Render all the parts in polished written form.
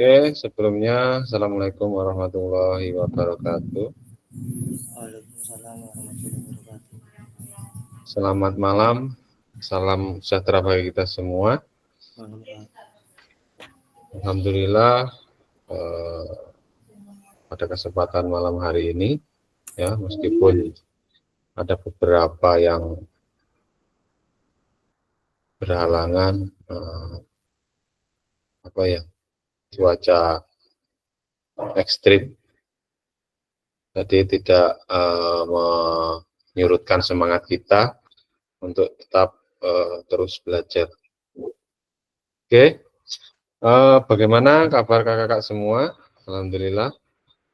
Oke, sebelumnya Assalamualaikum warahmatullahi wabarakatuh. Waalaikumsalam warahmatullahi wabarakatuh. Selamat malam, salam sejahtera bagi kita semua. Alhamdulillah pada kesempatan malam hari ini, ya meskipun ada beberapa yang berhalangan, cuaca ekstrim, jadi tidak menyurutkan semangat kita untuk tetap terus belajar. Oke, bagaimana kabar kakak-kakak semua? Alhamdulillah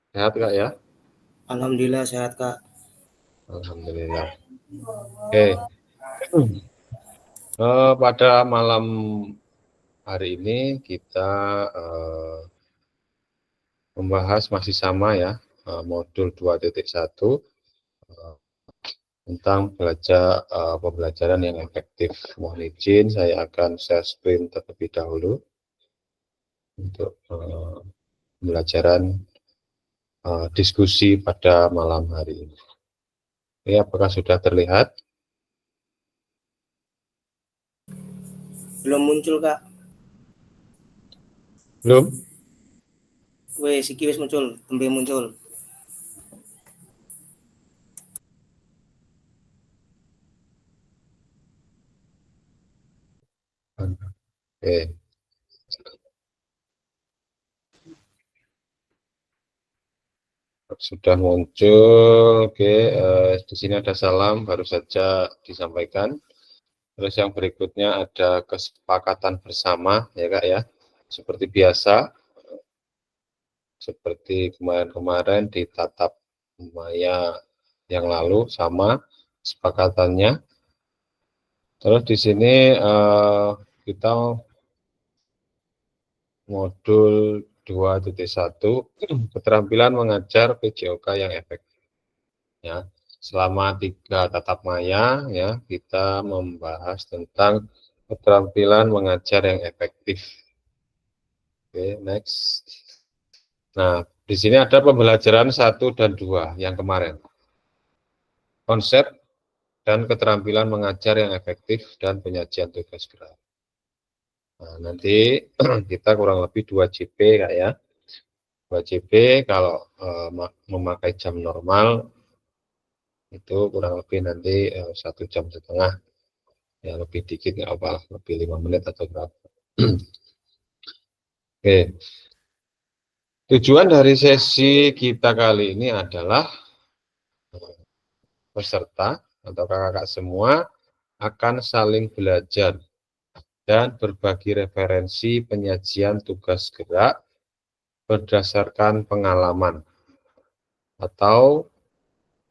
sehat kak ya. Alhamdulillah sehat kak. Alhamdulillah. Oke, pada malam hari ini kita membahas masih sama ya, modul 2.1 tentang pembelajaran yang efektif. Mohon izin saya akan share screen terlebih dahulu untuk pembelajaran diskusi pada malam hari ini. Oke, apakah sudah terlihat? Belum muncul kak. Belum? Wes iki wis muncul, tembe muncul. Oke. Sudah muncul. Oke, di sini ada salam baru saja disampaikan. Terus yang berikutnya ada kesepakatan bersama ya kak ya. Seperti biasa, seperti kemarin-kemarin di tatap maya yang lalu sama kesepakatannya. Terus di sini kita modul 2.1 keterampilan mengajar PJOK yang efektif. Ya, selama 3 tatap maya ya kita membahas tentang keterampilan mengajar yang efektif. Oke, next. Nah, di sini ada pembelajaran 1 dan 2 yang kemarin. Konsep dan keterampilan mengajar yang efektif dan penyajian tugas gerak. Nah, nanti kita kurang lebih 2 JP Kak ya. 2 JP kalau memakai jam normal itu kurang lebih nanti 1,5 jam. Ya lebih dikit nggak apa, lebih 5 menit atau berapa. Oke. Tujuan dari sesi kita kali ini adalah peserta atau kakak-kakak semua akan saling belajar dan berbagi referensi penyajian tugas gerak berdasarkan pengalaman atau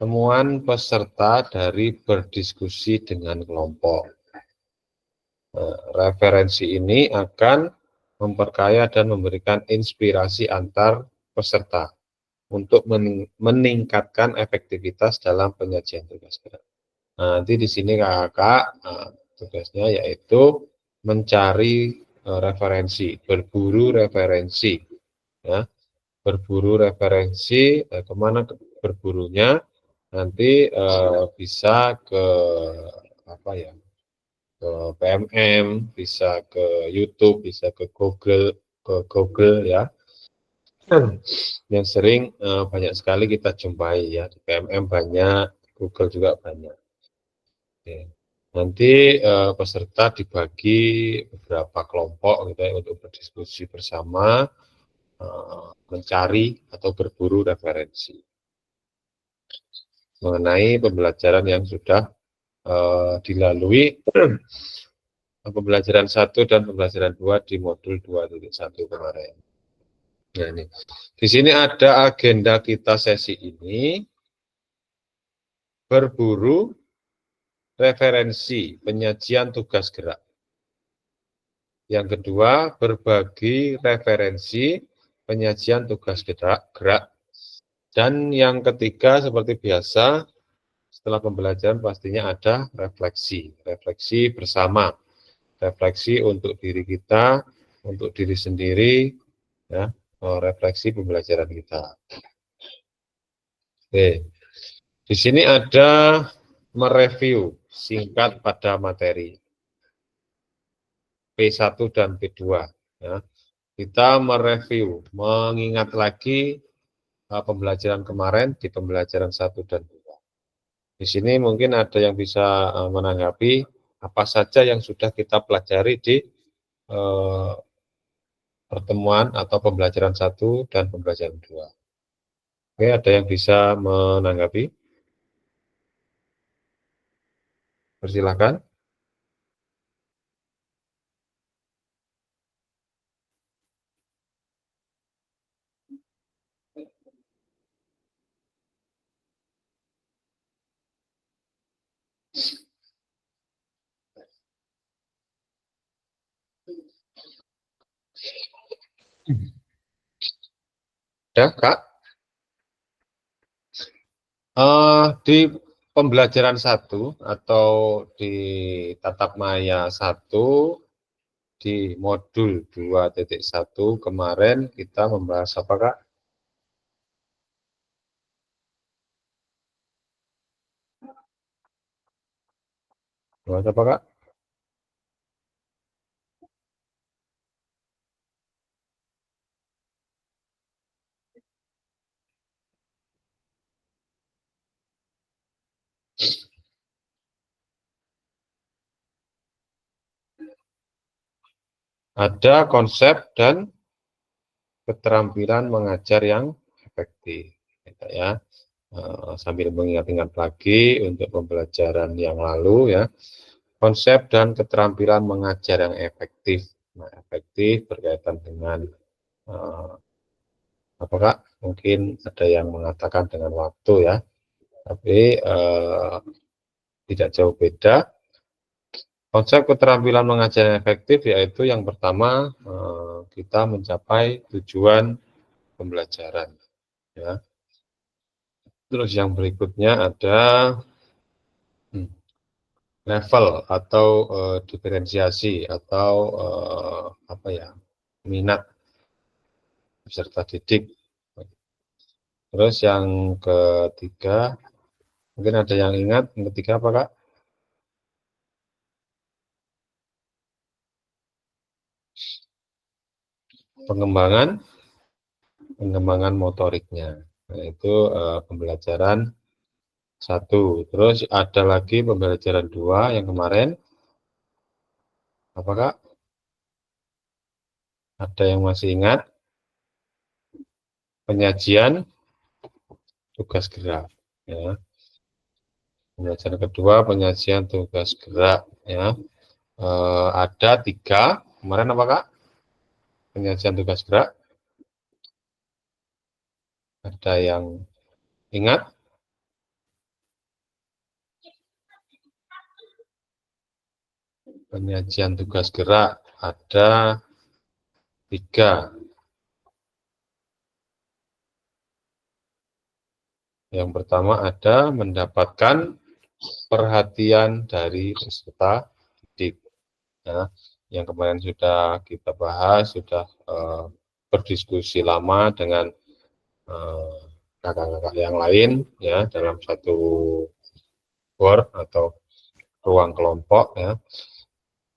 temuan peserta dari berdiskusi dengan kelompok. Referensi ini akan memperkaya dan memberikan inspirasi antar peserta untuk meningkatkan efektivitas dalam penyajian tugas gerak. Nah, nanti di sini kakak tugasnya yaitu mencari referensi, berburu referensi, ya, berburu referensi. Kemana berburunya? Nanti bisa ke apa ya? Ke PMM, bisa ke YouTube, bisa ke Google ya. Yang sering banyak sekali kita jumpai ya, di PMM banyak, Google juga banyak. Oke. Nanti peserta dibagi beberapa kelompok gitu ya, untuk berdiskusi bersama, mencari atau berburu referensi mengenai pembelajaran yang sudah dilalui pembelajaran 1 dan pembelajaran 2 di modul 2.1 kemarin. Nah, ini. Di sini ada agenda kita sesi ini, berburu referensi penyajian tugas gerak. Yang kedua, berbagi referensi penyajian tugas gerak. Dan yang ketiga, seperti biasa, setelah pembelajaran pastinya ada refleksi bersama. Refleksi untuk diri kita, untuk diri sendiri, ya, refleksi pembelajaran kita. Oke, di sini ada mereview singkat pada materi P1 dan P2. Ya. Kita mereview, mengingat lagi pembelajaran kemarin di pembelajaran 1 dan 2. Di sini mungkin ada yang bisa menanggapi apa saja yang sudah kita pelajari di pertemuan atau pembelajaran 1 dan pembelajaran 2. Oke, ada yang bisa menanggapi? Persilahkan. Ya, Kak. Di pembelajaran 1 atau di tatap maya 1 di modul 2.1 kemarin kita membahas apa, Kak? Membahas apa, Kak? Ada konsep dan keterampilan mengajar yang efektif, gitu ya. Sambil mengingat-ingat lagi untuk pembelajaran yang lalu ya, konsep dan keterampilan mengajar yang efektif. Nah, efektif berkaitan dengan apakah mungkin ada yang mengatakan dengan waktu ya, tapi tidak jauh beda. Konsep keterampilan mengajar yang efektif yaitu yang pertama kita mencapai tujuan pembelajaran ya. Terus yang berikutnya ada level atau diferensiasi atau apa ya, minat peserta didik. Terus yang ketiga, mungkin ada yang ingat yang ketiga apa, Kak? Pengembangan motoriknya. Nah, itu pembelajaran 1. Terus ada lagi pembelajaran 2 yang kemarin. Apa, Kak? Ada yang masih ingat? Penyajian tugas gerak ya. Pembelajaran kedua penyajian tugas gerak ya. Ada 3 kemarin apa, Kak? Penyajian tugas gerak. Ada yang ingat? Penyajian tugas gerak ada 3. Yang pertama ada mendapatkan perhatian dari peserta didik. Ya, yang kemarin sudah kita bahas, sudah berdiskusi lama dengan kakak-kakak yang lain ya dalam satu board atau ruang kelompok ya.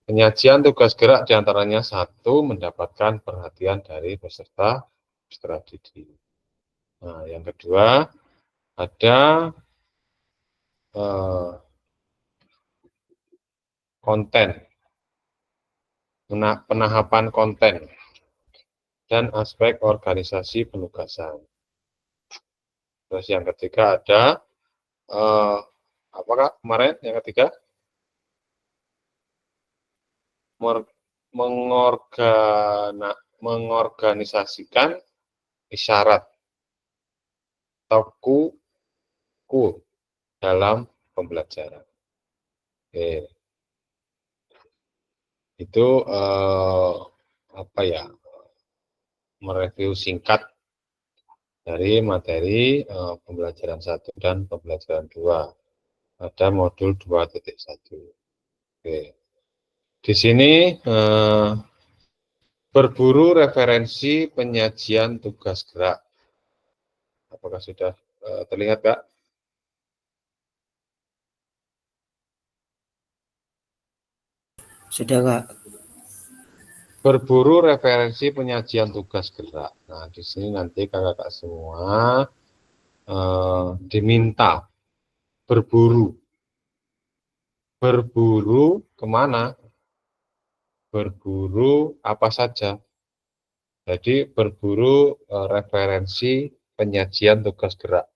Penyajian tugas gerak diantaranya 1, mendapatkan perhatian dari peserta didik. Nah, yang kedua ada konten, penahapan konten dan aspek organisasi penugasan. Terus yang ketiga ada apakah kemarin yang ketiga mengorganisasikan isyarat atau ku dalam pembelajaran. Oke. Itu apa ya, mereview singkat dari materi pembelajaran 1 dan pembelajaran 2 pada modul 2.1. Oke. Di sini Berburu referensi penyajian tugas gerak. Apakah sudah terlihat, Kak? Sudah, Kak. Berburu referensi penyajian tugas gerak. Nah, di sini nanti kakak-kakak semua diminta berburu. Berburu kemana? Berburu apa saja. Jadi berburu referensi penyajian tugas gerak.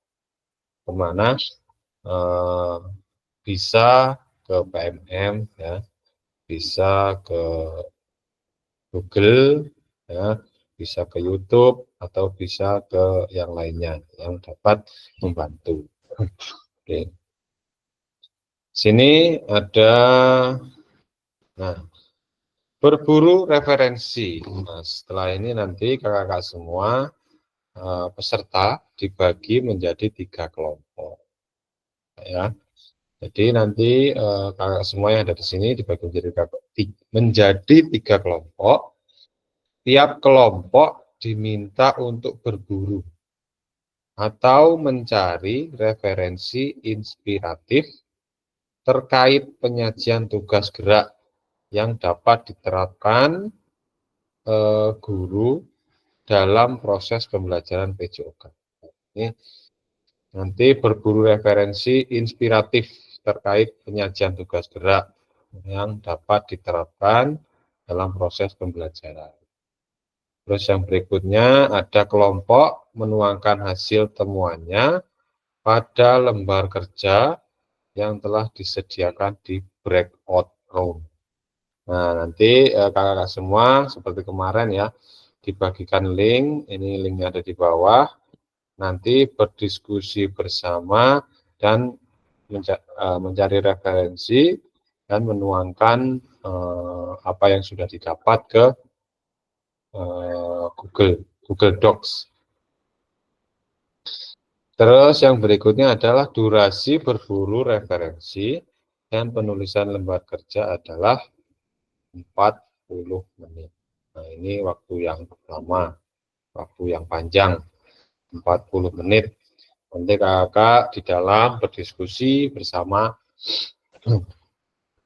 Kemana? Bisa ke PMM, ya, bisa ke Google, ya, bisa ke YouTube, atau bisa ke yang lainnya yang dapat membantu. Oke. Sini ada, nah, berburu referensi. Nah, setelah ini nanti kakak-kakak semua peserta dibagi menjadi 3 kelompok, ya. Jadi nanti kakak semua yang ada di sini dibagi menjadi 3 kelompok. Tiap kelompok diminta untuk berburu atau mencari referensi inspiratif terkait penyajian tugas gerak yang dapat diterapkan guru dalam proses pembelajaran PJOK. Ini nanti berburu referensi inspiratif terkait penyajian tugas gerak yang dapat diterapkan dalam proses pembelajaran. Terus yang berikutnya ada kelompok menuangkan hasil temuannya pada lembar kerja yang telah disediakan di breakout room. Nah, nanti kakak-kakak semua seperti kemarin ya, dibagikan link, ini linknya ada di bawah, nanti berdiskusi bersama dan mencari referensi dan menuangkan apa yang sudah didapat ke Google Docs. Terus yang berikutnya adalah durasi berburu referensi dan penulisan lembar kerja adalah 40 menit. Nah, ini waktu yang lama, waktu yang panjang, 40 menit. Nanti kakak di dalam berdiskusi bersama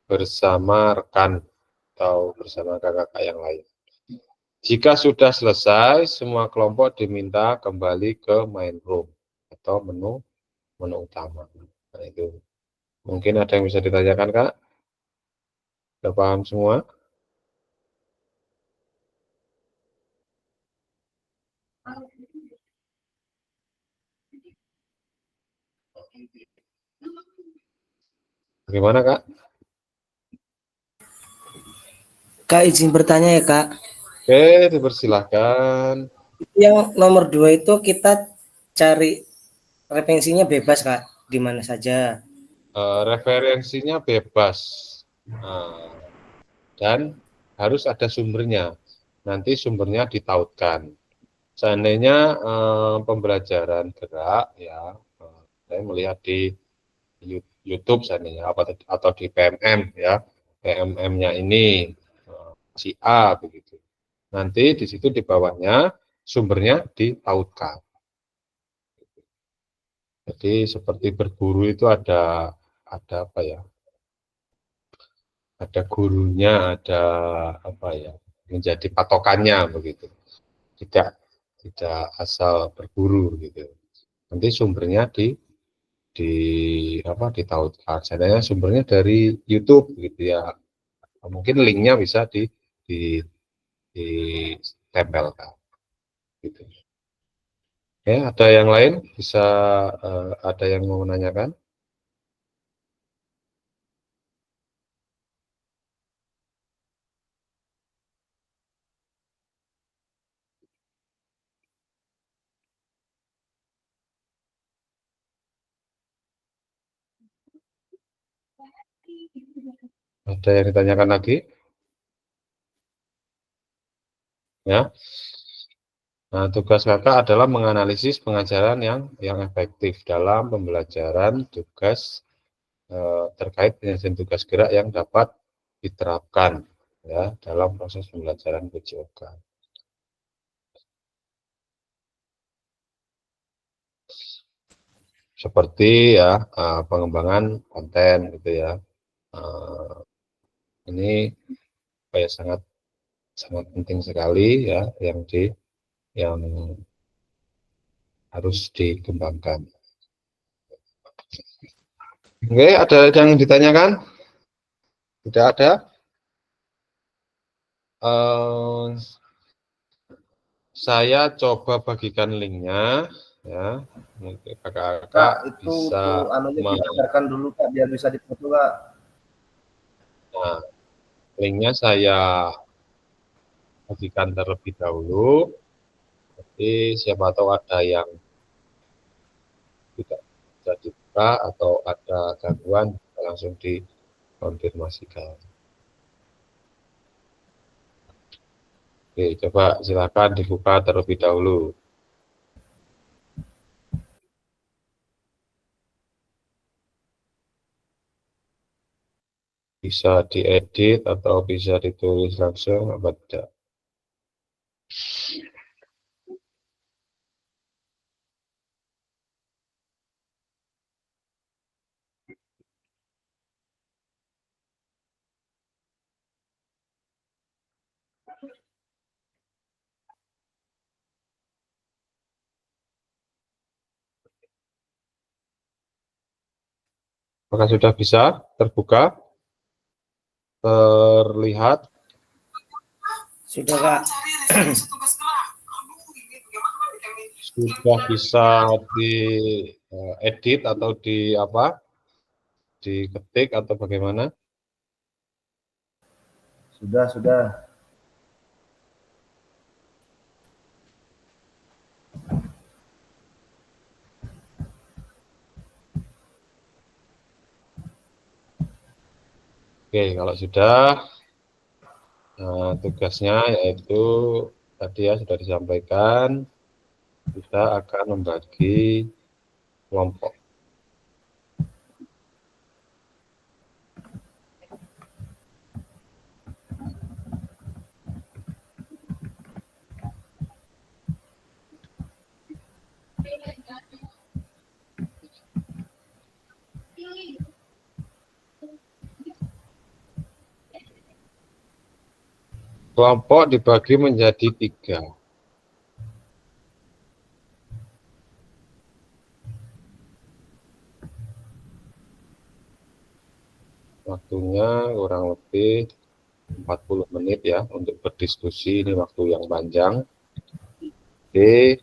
rekan atau bersama kakak-kakak yang lain. Jika sudah selesai, semua kelompok diminta kembali ke main room atau menu utama. Nah, itu mungkin ada yang bisa ditanyakan, Kak? Sudah paham semua? Bagaimana, Kak? Kak, izin bertanya ya, Kak. Oke, dipersilahkan. Yang nomor 2 itu kita cari referensinya bebas, Kak. Di mana saja. Referensinya bebas. Nah, dan harus ada sumbernya. Nanti sumbernya ditautkan. Seandainya pembelajaran gerak, ya, saya melihat di YouTube seandainya, atau di PMM, ya, PMM-nya ini si A begitu. Nanti di situ di bawahnya sumbernya ditautkan. Jadi seperti berburu itu ada apa ya? Ada gurunya, ada apa ya? Menjadi patokannya begitu. Tidak asal berburu gitu. Nanti sumbernya ditautkan. Seandainya sumbernya dari YouTube gitu ya. Mungkin linknya bisa ditempelkan gitu. Ya, ada yang lain bisa ada yang mau menanyakan? Ada yang ditanyakan lagi? Ya. Nah, tugas kakak adalah menganalisis pengajaran yang efektif dalam pembelajaran tugas terkait penyajian tugas gerak yang dapat diterapkan. ya dalam proses pembelajaran PJOK. Seperti ya pengembangan konten gitu ya. Ini kayak sangat penting sekali ya yang harus dikembangkan. Oke, ada yang ditanyakan? Tidak ada? Saya coba bagikan linknya ya, mungkin kakak-kakak bisa disebarkan dulu Kak, biar bisa difoto Kak. Nah, linknya saya bagikan terlebih dahulu. Jadi siapa tahu ada yang tidak bisa dibuka atau ada gangguan, langsung dikonfirmasikan. Oke, coba silakan dibuka terlebih dahulu. Bisa diedit atau bisa ditulis langsung apa tidak. Apakah sudah bisa terbuka? Terlihat? Sudah Kak. Sudah bisa diedit atau diketik atau bagaimana? Sudah. Oke, kalau sudah, tugasnya yaitu tadi ya sudah disampaikan, kita akan membagi kelompok. Kelompok dibagi menjadi 3. Waktunya kurang lebih 40 menit ya untuk berdiskusi, ini waktu yang panjang. Oke.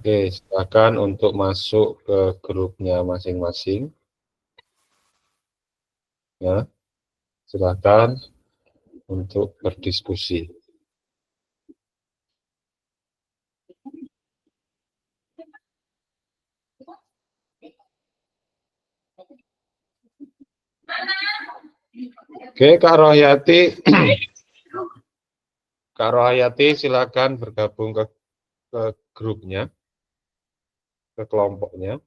Oke, silakan untuk masuk ke grupnya masing-masing. Ya, silakan untuk berdiskusi. Oke, Kak Rohyati. Kak Rohyati silakan bergabung ke grupnya, ke kelompoknya.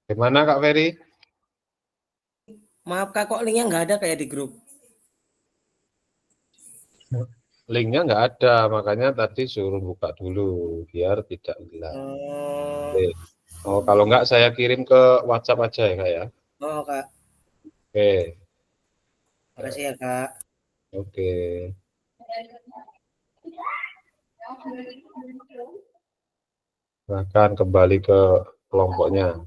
Gimana Kak Ferry? Maaf Kak, kok linknya nggak ada kayak di grup? Linknya nggak ada, makanya tadi suruh buka dulu biar tidak hilang. Oke. Oh, kalau nggak saya kirim ke WhatsApp aja ya Kak ya. Oh Kak, Oke. makasih ya Kak. Oke. Silahkan kembali ke kelompoknya.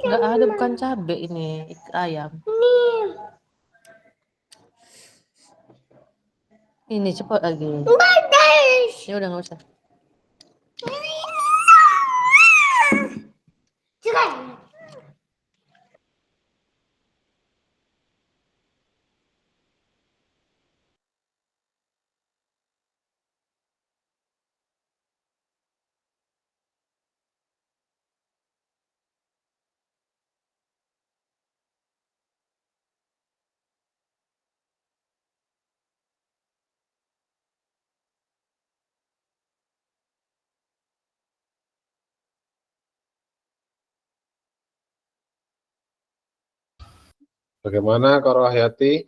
Nggak ada, bukan cabe ini ayam. Ini cepat lagi. Ya udah nggak usah. Bagaimana Kak Rohayati?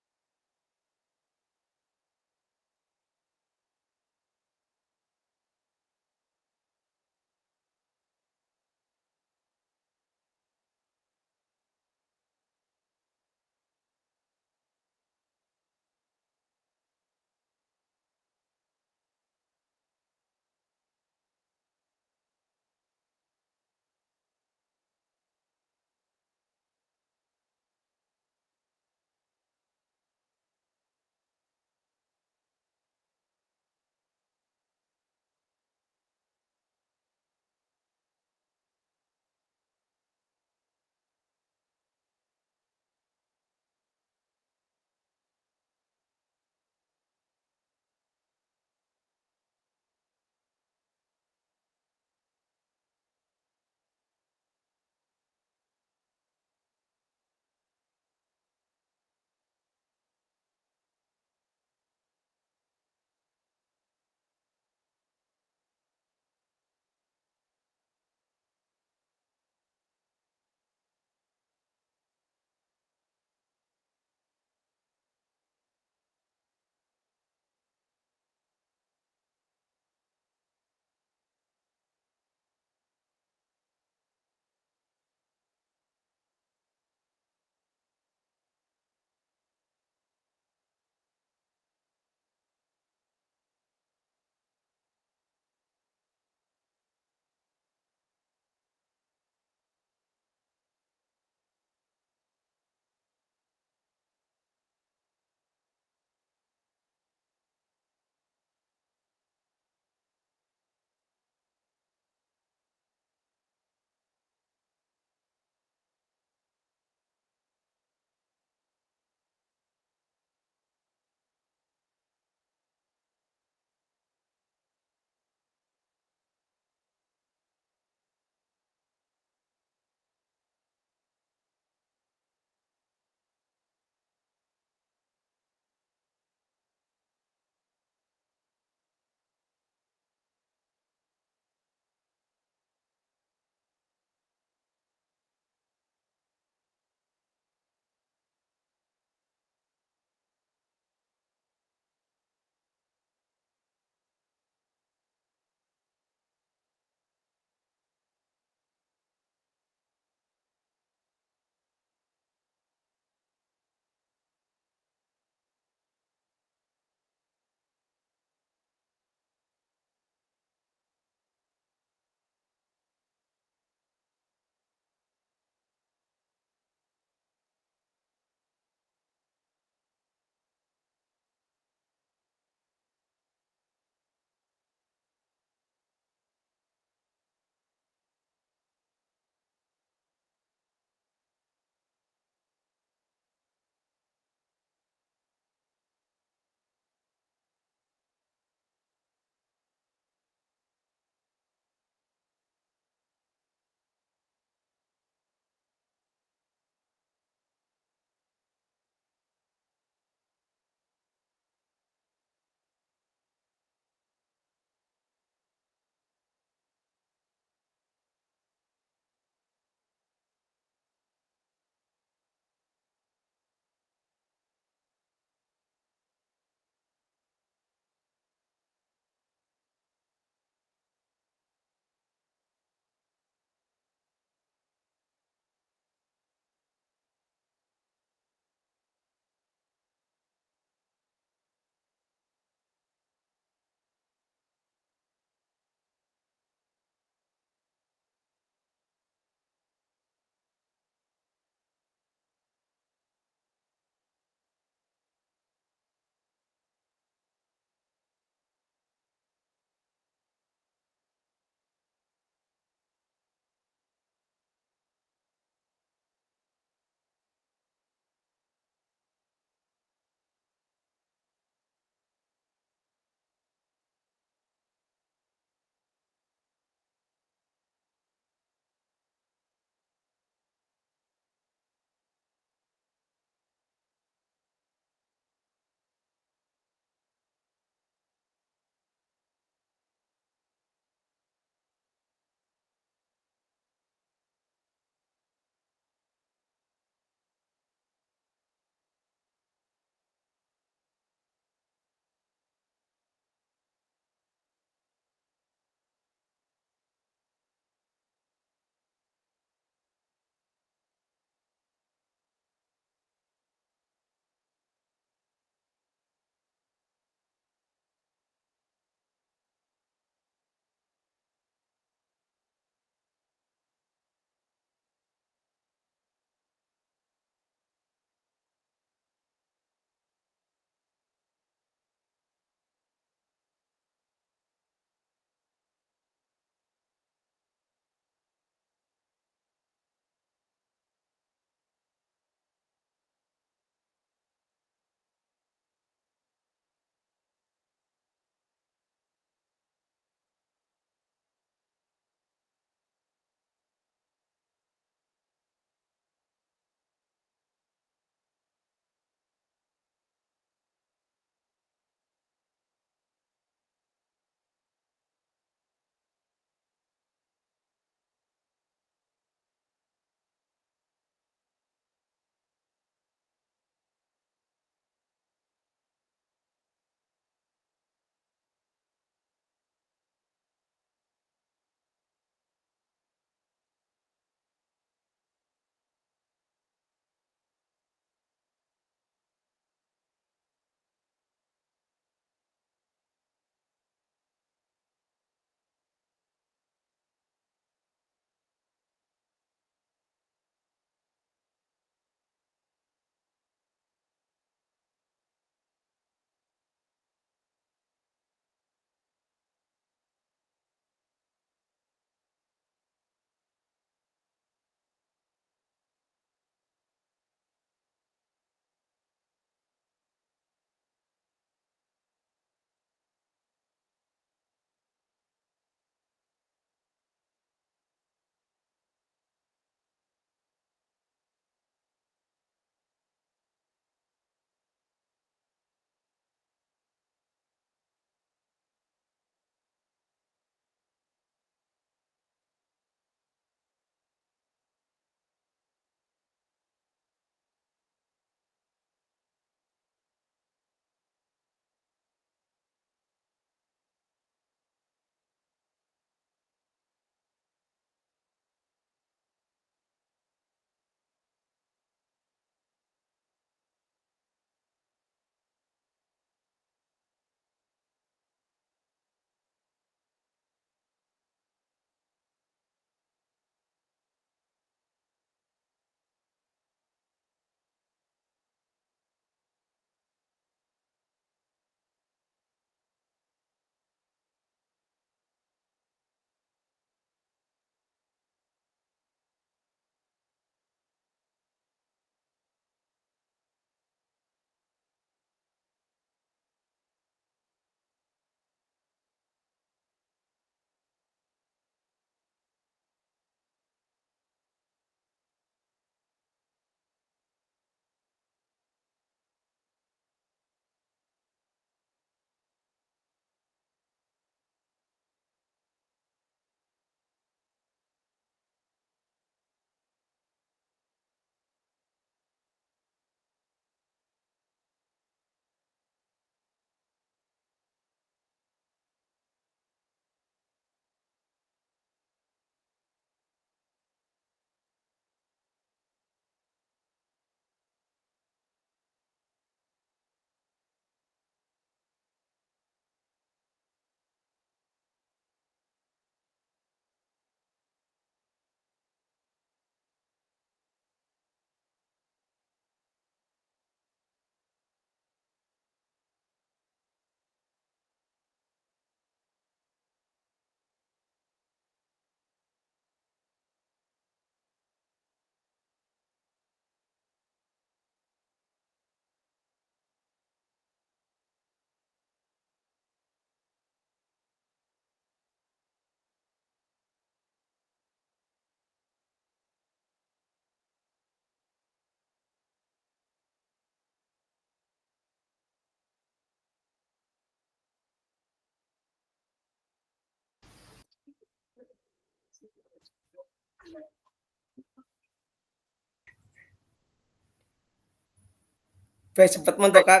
Baik cepet mentok Kak.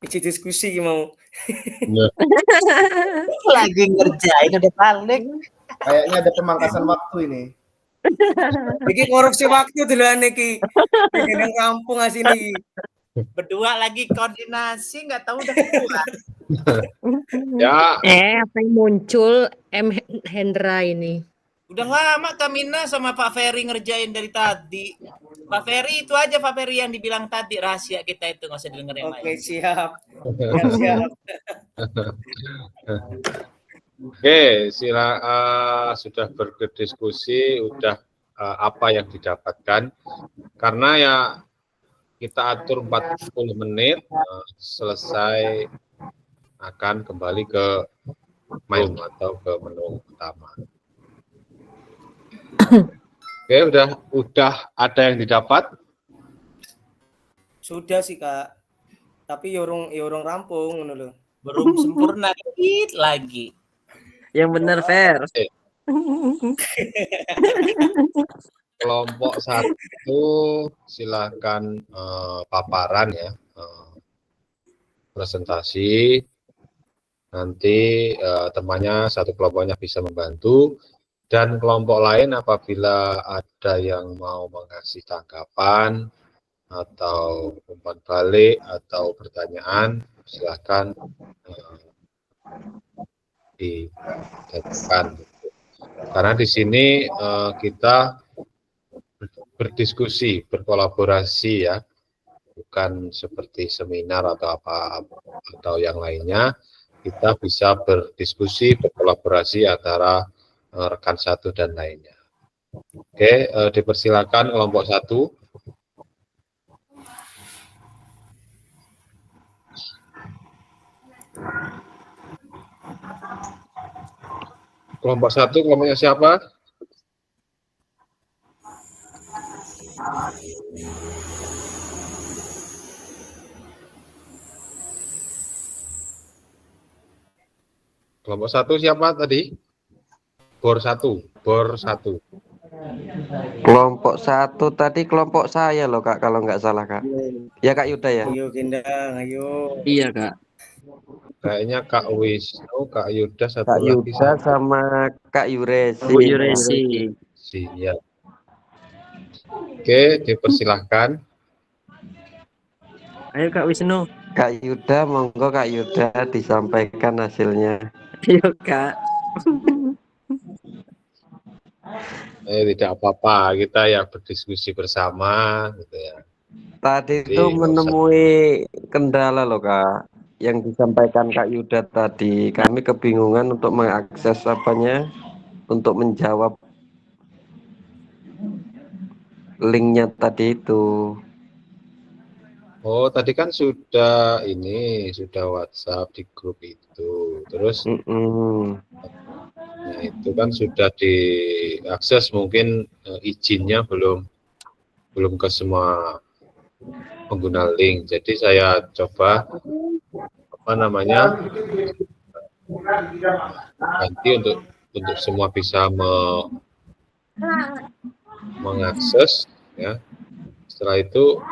Isi diskusi mau. Lagi ngerjain udah balik. Kayaknya ada pemangkasan waktu ini. Iki korupsi waktu duluan iki. Iki nang kampung asini. Berdua lagi koordinasi nggak tahu udah keluar. Ya, apa yang muncul Hendra ini? Udah lama Kamina sama Pak Ferry ngerjain dari tadi. Pak Ferry itu aja Pak Ferry yang dibilang tadi rahasia kita itu nggak usah denger yang Oke, lain. siap. Siap. oke, sudah berdiskusi, udah apa yang didapatkan. Karena ya kita atur 40 menit, selesai akan kembali ke menu atau ke menu utama. Oke, udah ada yang didapat? Sudah sih Kak. Tapi yorong rampung ngono lho. Belum sempurna dikit lagi. Yang benar, Fer. Kelompok 1 silakan paparan ya, presentasi. Nanti temannya satu kelompoknya bisa membantu, dan kelompok lain apabila ada yang mau mengasih tanggapan atau umpan balik atau pertanyaan, silakan ditanyakan. Karena di sini kita berdiskusi, berkolaborasi ya, bukan seperti seminar atau apa atau yang lainnya. Kita bisa berdiskusi, berkolaborasi antara rekan satu dan lainnya. Oke, dipersilakan kelompok 1. Kelompok 1, kelompoknya siapa? Kelompok 1 siapa tadi? Bor 1. Kelompok 1 tadi kelompok saya loh, Kak, kalau nggak salah, Kak. Ya, Kak Yuda ya? Ayo Gendang, ayo. Iya, Kak. Kayaknya Kak Wisnu, Kak Yuda, satu Kak lagi. Yuda sama Kak Yuresi. Bu Yuresi. Siap. Oke, dipersilahkan. Ayo Kak Wisnu. Kak Yuda, monggo Kak Yuda disampaikan hasilnya. Ayo Kak. Tidak apa-apa, kita ya berdiskusi bersama gitu ya. Tadi Jadi, itu nggak menemui kendala loh, Kak, yang disampaikan Kak Yuda tadi. Kami kebingungan untuk mengakses apanya, untuk menjawab linknya tadi itu. Oh, tadi kan sudah WhatsApp di grup itu. Terus nah, itu kan sudah diakses, mungkin izinnya belum ke semua pengguna link. Jadi saya coba ganti untuk semua bisa mengakses ya. Setelah itu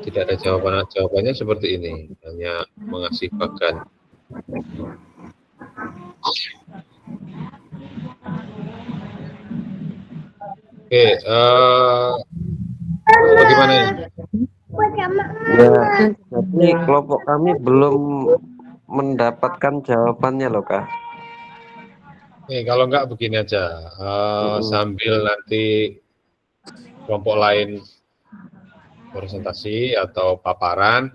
tidak ada jawabannya seperti ini, hanya mengasih bagan. Oke, bagaimana ya? Ya, jadi kelompok kami belum mendapatkan jawabannya loh, Kak. Oke, kalau enggak begini aja, sambil nanti kelompok lain presentasi atau paparan,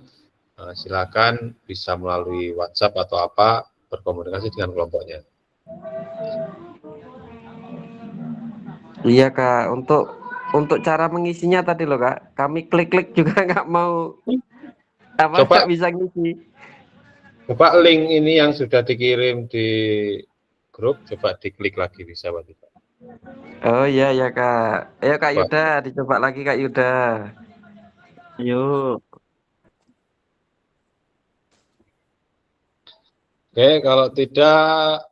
silakan bisa melalui WhatsApp atau apa berkomunikasi dengan kelompoknya. Iya, Kak, untuk cara mengisinya tadi loh, Kak, kami klik-klik juga nggak mau nggak bisa ngisi. Coba link ini yang sudah dikirim di grup, coba diklik lagi bisa Pak. Oh iya ya, Kak. Ayo Kak Yuda, dicoba lagi Kak Yuda. Ayo. Oke, kalau tidak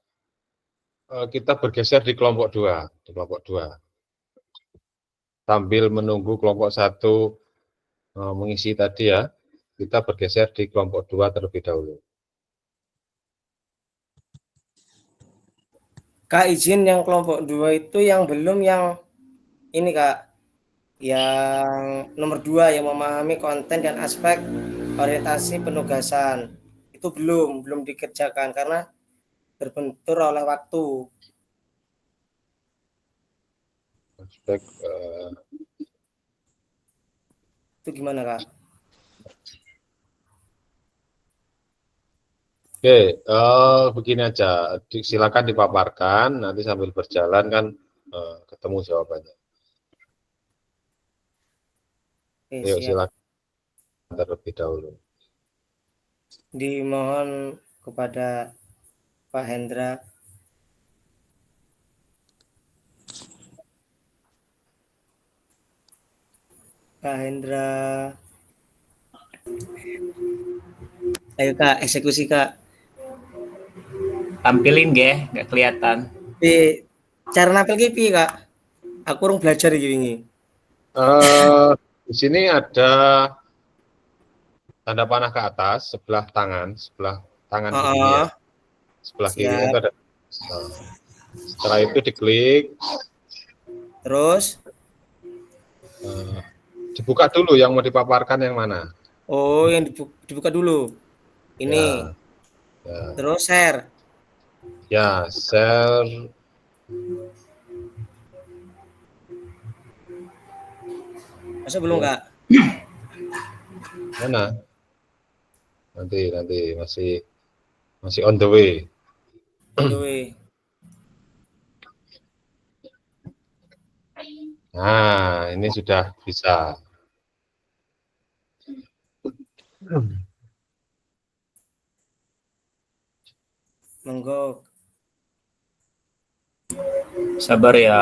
kita bergeser di kelompok 2. di kelompok 2. Sambil menunggu kelompok 1 mengisi tadi ya, kita bergeser di kelompok 2 terlebih dahulu. Kak, izin yang kelompok 2 itu yang belum yang ini Kak, yang nomor 2 yang memahami konten dan aspek orientasi penugasan. Itu belum dikerjakan karena berbentur oleh waktu. Aspek Itu gimana Kak? Oke, begini aja, silakan dipaparkan, nanti sambil berjalan kan ketemu jawabannya. Oke, Yuk, siap. silakan terlebih dahulu. Dimohon kepada Pak Hendra. Pak Hendra. Ayo Kak, eksekusi Kak. Tampilin nggak kelihatan. Cara nampil ki piye Kak? Aku urung belajar iki wingi. Di sini ada tanda panah ke atas, sebelah tangan kirinya. Sebelah kirinya itu ada. Setelah itu diklik. Terus? Dibuka dulu yang mau dipaparkan yang mana. Oh, yang dibuka dulu. Ini. Ya. Terus share. Ya, share. Masa belum Kak? Mana? Nanti masih on the way. On the way. Nah, ini sudah bisa. Monggo. Sabar ya.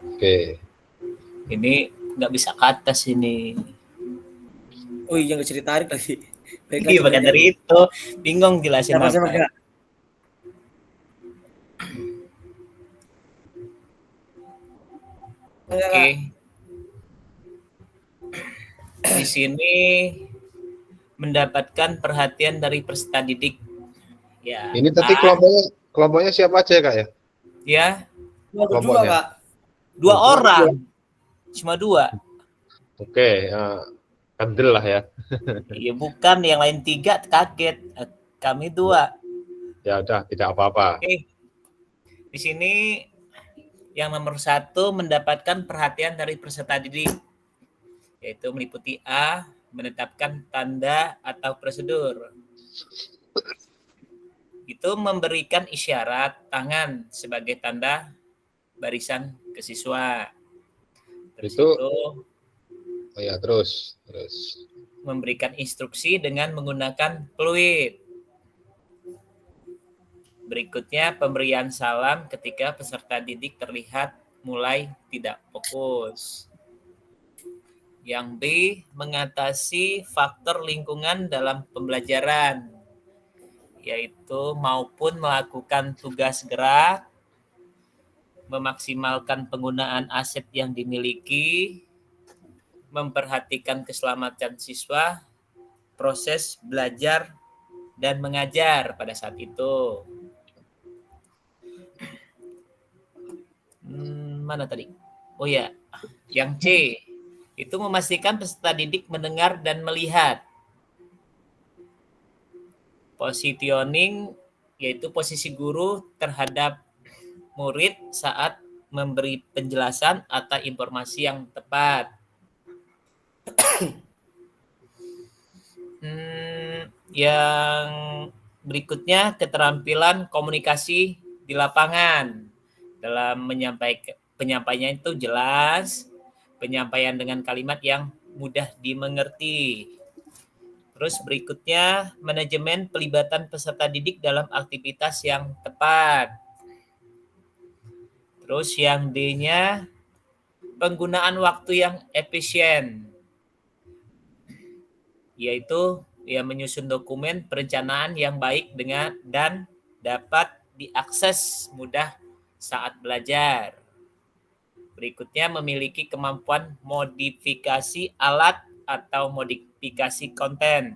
Oke. Ini nggak bisa ke atas ini. Oh iya, nggak bisa ditarik lagi. Iya, bagian dari itu. Bingung jelasin apa. Sama-sama Kak. Oke. Di sini mendapatkan perhatian dari peserta didik. Ya. Ini tadi kelompoknya siapa aja Kak ya? Ya. Dua Kak. 2 orang. Cuma 2. Oke, kandel lah ya. Iya, bukan yang lain 3 kaget. Kami 2. Ya udah, tidak apa-apa. Oke. Di sini yang nomor 1 mendapatkan perhatian dari peserta didik, yaitu meliputi A, menetapkan tanda atau prosedur. Itu memberikan isyarat tangan sebagai tanda barisan ke siswa. Terus Itu, itu oh ya, terus. memberikan instruksi dengan menggunakan fluid. Berikutnya pemberian salam ketika peserta didik terlihat mulai tidak fokus. Yang B, mengatasi faktor lingkungan dalam pembelajaran, yaitu maupun melakukan tugas gerak, memaksimalkan penggunaan aset yang dimiliki, memperhatikan keselamatan siswa, proses belajar dan mengajar pada saat itu. Mana tadi? Oh ya, yang C, itu memastikan peserta didik mendengar dan melihat. Positioning, yaitu posisi guru terhadap murid saat memberi penjelasan atau informasi yang tepat. Yang berikutnya keterampilan komunikasi di lapangan. Dalam penyampaiannya itu jelas, penyampaian dengan kalimat yang mudah dimengerti. Terus berikutnya manajemen pelibatan peserta didik dalam aktivitas yang tepat. Terus yang D-nya penggunaan waktu yang efisien, yaitu menyusun dokumen perencanaan yang baik dan dapat diakses mudah saat belajar. Berikutnya memiliki kemampuan modifikasi alat atau modifikasi konten.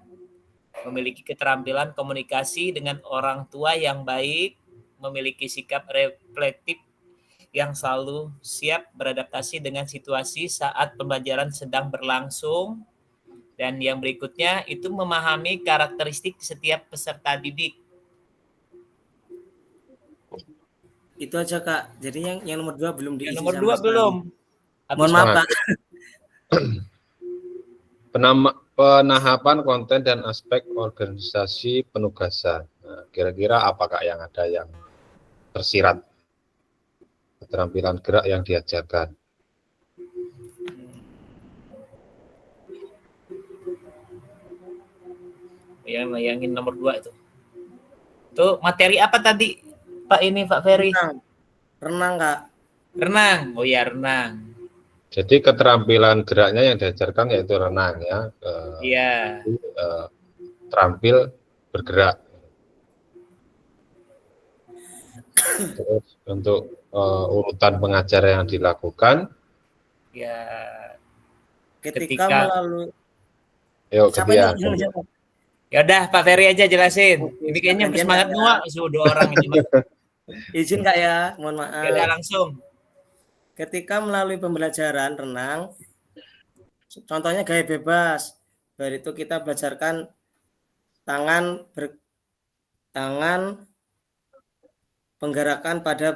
Memiliki keterampilan komunikasi dengan orang tua yang baik, memiliki sikap reflektif yang selalu siap beradaptasi dengan situasi saat pembelajaran sedang berlangsung. Dan yang berikutnya itu memahami karakteristik setiap peserta didik. Itu aja Kak. Jadi yang nomor 2 belum diisi Yang nomor sama 2 sekali. belum. Mohon maaf Pak. Penahapan konten dan aspek organisasi penugasan. Nah, kira-kira apakah yang ada yang tersirat keterampilan gerak yang diajarkan? Yang nomor 2 itu. Tuh materi apa tadi Pak ini Pak Ferry? Renang Kak. Renang. Oh ya renang. Jadi keterampilan geraknya yang diajarkan yaitu renang ya. Iya. Terampil bergerak. Terus untuk urutan pengajar yang dilakukan. Ya. Ketika melalui. Yuk, Siapa yang menjawab? Ya udah Pak Ferry aja jelasin. Oke, Ini kayaknya gantian, semangat Kak, ya. semua sudah orang ini. Izin Kak ya, mohon maaf. Ya udah langsung. Ketika melalui pembelajaran renang, contohnya gaya bebas. Dari itu kita belajarkan tangan penggerakan pada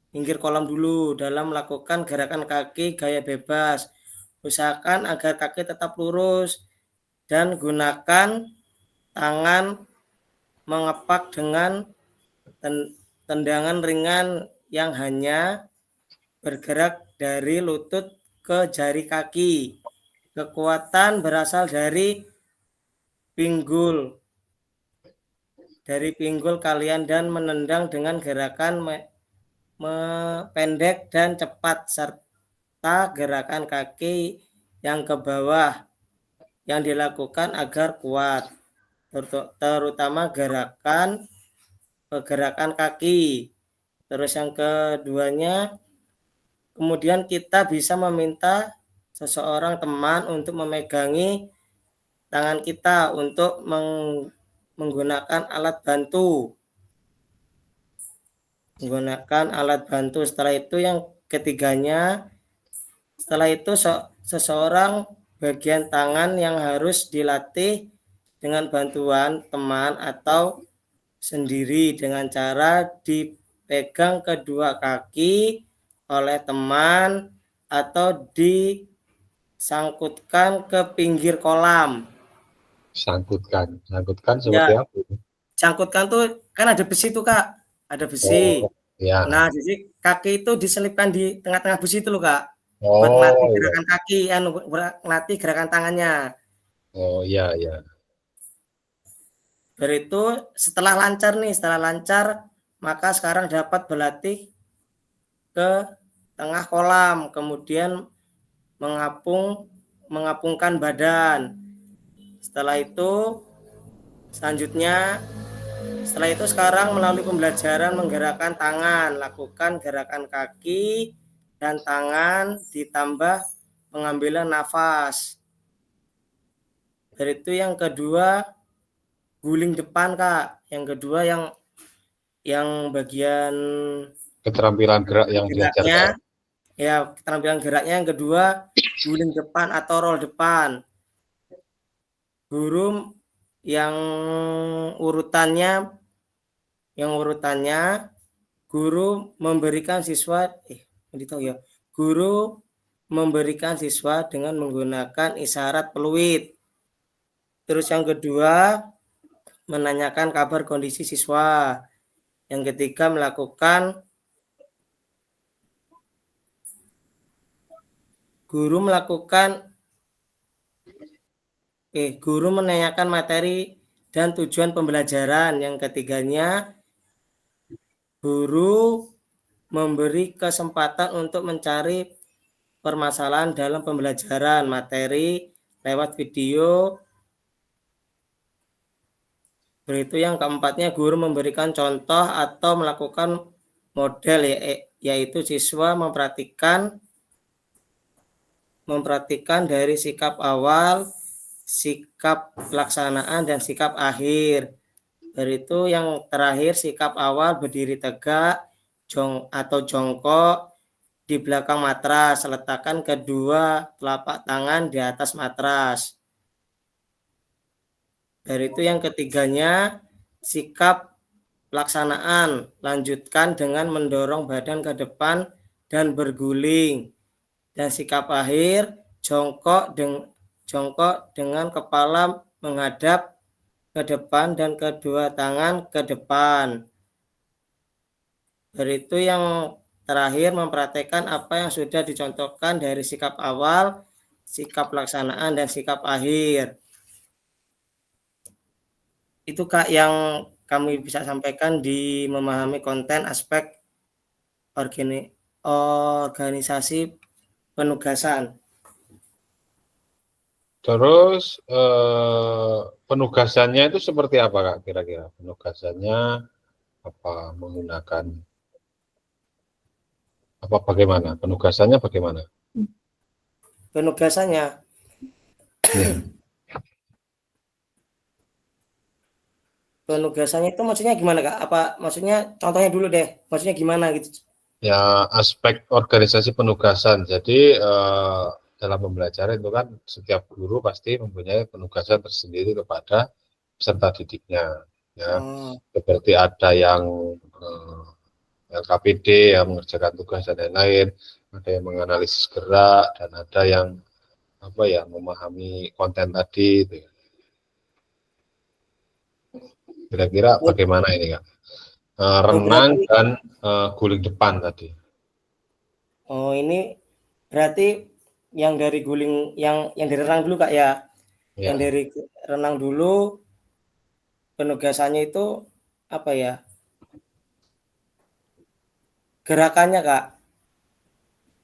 pinggir kolam dulu dalam melakukan gerakan kaki gaya bebas. Usahakan agar kaki tetap lurus dan gunakan tangan mengepak dengan tendangan ringan yang hanya bergerak dari lutut ke jari kaki. Kekuatan berasal dari pinggul. Dari pinggul kalian dan menendang dengan gerakan pendek dan cepat serta gerakan kaki yang ke bawah yang dilakukan agar kuat. Terutama pergerakan kaki. Terus yang keduanya, kemudian kita bisa meminta seseorang teman untuk memegangi tangan kita untuk menggunakan alat bantu. Setelah itu yang ketiganya, setelah itu seseorang bagian tangan yang harus dilatih dengan bantuan teman atau sendiri dengan cara dipegang kedua kaki oleh teman atau disangkutkan ke pinggir kolam. Sangkutkan seperti apa? Sangkutkan tuh kan ada besi tuh Kak, ada besi. Ya. Nah jadi kaki itu diselipkan di tengah-tengah besi itu loh Kak. Buat melatih gerakan kaki, melatih gerakan tangannya. Oh iya. Dari itu setelah lancar, maka sekarang dapat berlatih ke tengah kolam, kemudian mengapungkan badan. Setelah itu sekarang melalui pembelajaran menggerakkan tangan, lakukan gerakan kaki dan tangan ditambah pengambilan nafas. Dari itu yang kedua guling depan Kak. Yang kedua yang bagian keterampilan gerak yang diajarkan. Ya, keterampilan geraknya yang kedua guling depan atau roll depan. Guru yang urutannya guru memberikan siswa dengan menggunakan isyarat peluit. Terus yang kedua menanyakan kabar kondisi siswa. Yang ketiga guru menanyakan materi dan tujuan pembelajaran. Yang ketiganya guru memberi kesempatan untuk mencari permasalahan dalam pembelajaran materi lewat video. Berikut yang keempatnya guru memberikan contoh atau melakukan model yaitu siswa memperhatikan dari sikap awal, sikap pelaksanaan, dan sikap akhir. Dari itu yang terakhir sikap awal berdiri tegak atau jongkok di belakang matras, letakkan kedua telapak tangan di atas matras. Dari itu yang ketiganya sikap pelaksanaan, lanjutkan dengan mendorong badan ke depan dan berguling. Dan sikap akhir jongkok dengan kepala menghadap ke depan dan kedua tangan ke depan. Dari itu yang terakhir memperhatikan apa yang sudah dicontohkan dari sikap awal, sikap pelaksanaan, dan sikap akhir. Itu Kak yang kami bisa sampaikan di memahami konten aspek organisasi penugasan. Terus penugasannya itu seperti apa Kak kira-kira? Penugasannya apa menggunakan apa bagaimana? Penugasannya bagaimana? Penugasannya Ya. Penugasannya itu maksudnya gimana Kak? Apa maksudnya contohnya dulu deh. Maksudnya gimana gitu? Ya, aspek organisasi penugasan. Jadi dalam pembelajaran itu kan setiap guru pasti mempunyai penugasan tersendiri kepada peserta didiknya. Ya, Oh, seperti ada yang LKPD yang mengerjakan tugas dan lain-lain, ada yang menganalisis gerak dan ada yang apa ya memahami konten tadi. Gitu. Kira-kira bagaimana ini Kak? Renang berarti dan guling depan tadi. ini berarti yang dari guling yang dari renang dulu Kak ya. Ya. Yang dari renang dulu penugasannya itu apa ya? Gerakannya Kak.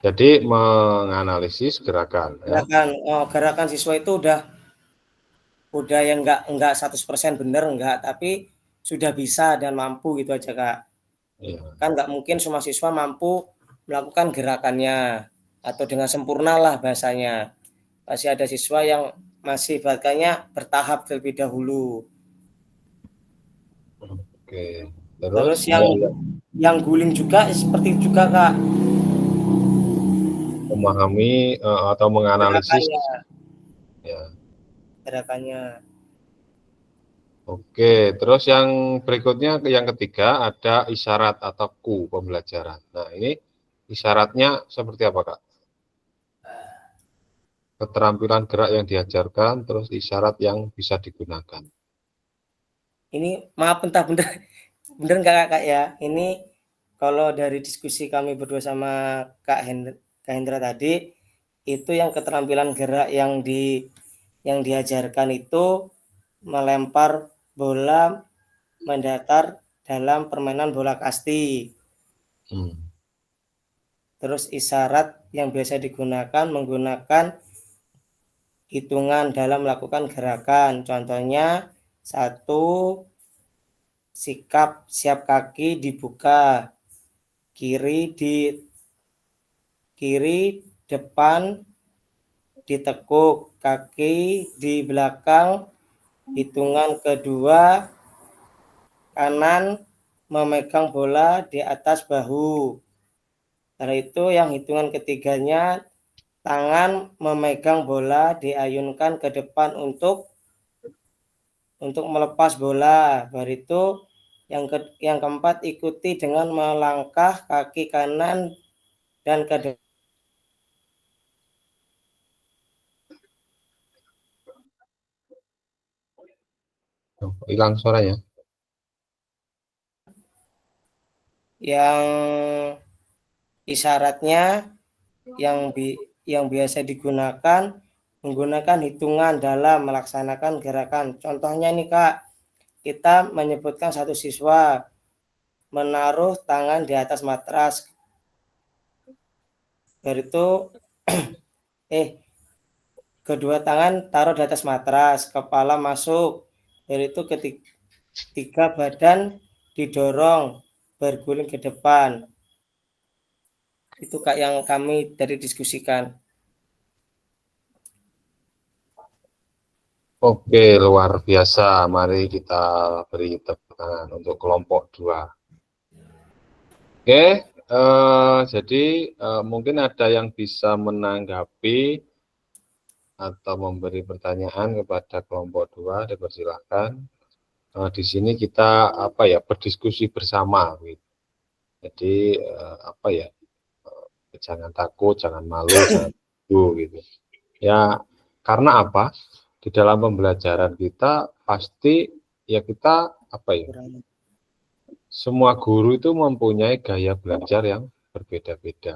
Jadi menganalisis gerakan. Ya. Gerakan siswa itu udah yang enggak 100% benar enggak, tapi sudah bisa dan mampu gitu aja Kak. Ya. Kan enggak mungkin semua siswa mampu melakukan gerakannya atau dengan sempurna lah bahasanya. Masih ada siswa yang masih bahkannya bertahap terlebih dahulu. Oke. Terus Terus yang guling juga seperti itu juga Kak. memahami atau menganalisis. Ya. Gerakannya. Oke. Terus yang berikutnya yang ketiga ada isyarat atau Q pembelajaran. Nah ini isyaratnya seperti apa Kak? Keterampilan gerak yang diajarkan, terus isyarat yang bisa digunakan. Ini maaf entah bener nggak Kak ya. Ini kalau dari diskusi kami berdua sama Kak Hendra tadi, itu yang keterampilan gerak yang diajarkan itu melempar bola mendatar dalam permainan bola kasti. Terus isyarat yang biasa digunakan menggunakan hitungan dalam melakukan gerakan. Contohnya 1, sikap siap kaki dibuka, kiri depan ditekuk, kaki di belakang, hitungan kedua kanan memegang bola di atas bahu. Setelah itu yang hitungan ketiganya tangan memegang bola diayunkan ke depan untuk melepas bola. Baru itu yang keempat ikuti dengan melangkah kaki kanan dan ke depan. Hilang suaranya. Yang isyaratnya yang biasa digunakan menggunakan hitungan dalam melaksanakan gerakan. Contohnya nih Kak, kita menyebutkan satu siswa menaruh tangan di atas matras. Dari itu kedua tangan taruh di atas matras, kepala masuk. Dari itu ketiga badan didorong berguling ke depan. Itu Kak yang kami dari diskusikan. Oke, luar biasa. Mari kita beri tepuk tangan untuk kelompok 2. Oke, jadi mungkin ada yang bisa menanggapi atau memberi pertanyaan kepada kelompok 2, dipersilakan. Di sini kita berdiskusi bersama, gitu. Jadi jangan takut, jangan malu, jangan malu, gitu. Ya, karena apa? Di dalam pembelajaran kita pasti ya kita semua guru itu mempunyai gaya belajar yang berbeda-beda.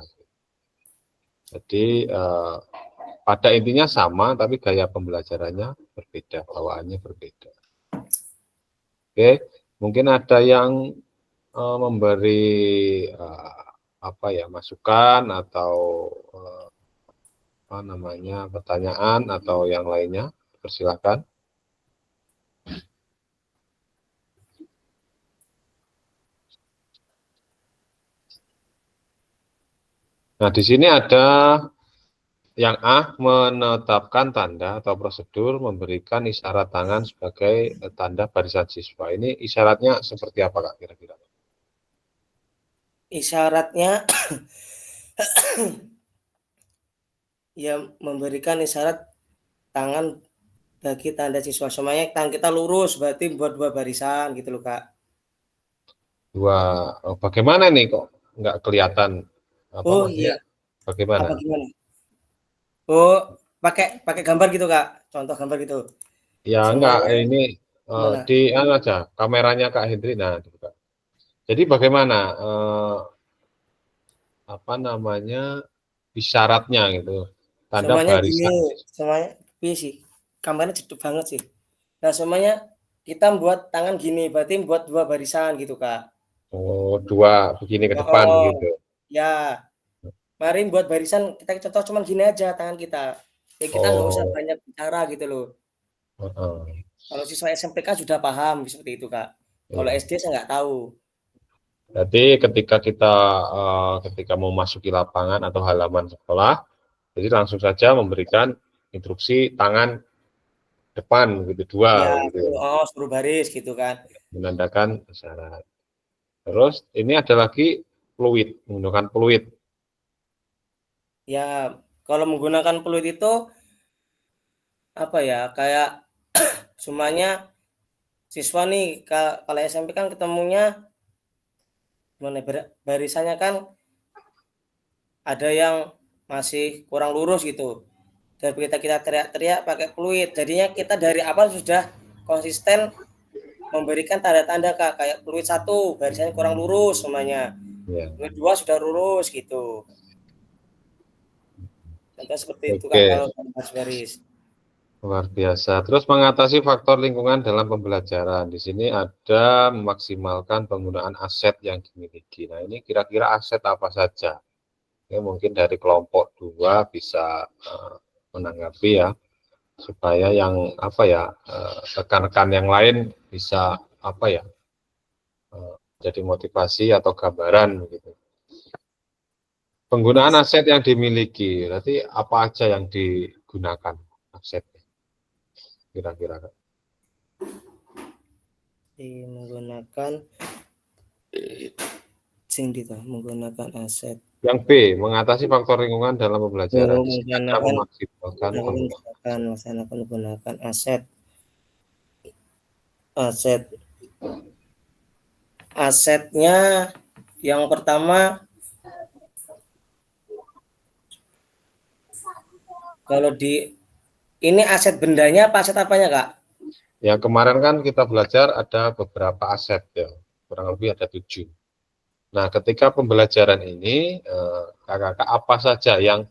Jadi pada intinya sama, tapi gaya pembelajarannya berbeda, bawaannya berbeda. Oke, mungkin ada yang memberi masukan atau pertanyaan atau yang lainnya, persilakan. Nah, di sini ada yang A, menetapkan tanda atau prosedur memberikan isyarat tangan sebagai tanda barisan siswa. Ini isyaratnya seperti apa, Kak, kira-kira? Isyaratnya ya memberikan isyarat tangan bagi tanda siswa. Semuanya tangan kita lurus, berarti buat 2 barisan gitu loh, Kak. Bagaimana nih kok nggak kelihatan? Oh iya. Bagaimana? Apa gimana? Oh, pakai gambar gitu, Kak. Contoh gambar gitu. Ya enggak, ini Gimana? di aja kameranya Kak Hendri. Nah, dibuka. Jadi bagaimana isyaratnya gitu? Tanda Semuanya barisan. gini, semuanya sih. Gambarnya jeduk banget sih. Nah, semuanya kita buat tangan gini, berarti buat 2 barisan gitu, Kak. Oh, 2 begini ke depan gitu. Ya. Mari buat barisan, kita contoh cuman gini aja tangan kita. Ya kita nggak usah banyak bicara gitu loh. Kalau siswa SMPK sudah paham seperti itu, Kak. Kalau Iya. SD saya nggak tahu. Jadi ketika mau masuki lapangan atau halaman sekolah, jadi langsung saja memberikan instruksi tangan depan gitu, 2 Ya, gitu. suruh baris gitu kan. Menandakan isyarat. Terus ini ada lagi fluid, menggunakan fluid. Ya, kalau menggunakan peluit itu kayak semuanya siswa nih kalau SMP kan ketemunya gimana barisannya kan ada yang masih kurang lurus gitu. Dan kita teriak-teriak pakai fluid. Jadinya kita dari awal sudah konsisten memberikan tanda-tanda, Kak, kayak fluid 1 barisannya kurang lurus semuanya. Ya. Fluid 2 sudah lurus gitu. Contoh seperti itu, Kak, Oke. kalau baris. Luar biasa. Terus mengatasi faktor lingkungan dalam pembelajaran. Di sini ada memaksimalkan penggunaan aset yang dimiliki. Nah, ini kira-kira aset apa saja? Oke, mungkin dari kelompok 2 bisa menanggapi ya, supaya yang rekan-rekan yang lain bisa jadi motivasi atau gambaran gitu. Penggunaan aset yang dimiliki, berarti apa aja yang digunakan aset? Kira-kira menggunakan aset. yang B, mengatasi faktor lingkungan dalam pembelajaran. Menggunakan aset. Asetnya yang pertama kalau ini aset bendanya apa aset apanya, Kak? Yang kemarin kan kita belajar ada beberapa aset ya, kurang lebih ada 7. Nah, ketika pembelajaran ini, kakak-kakak apa saja yang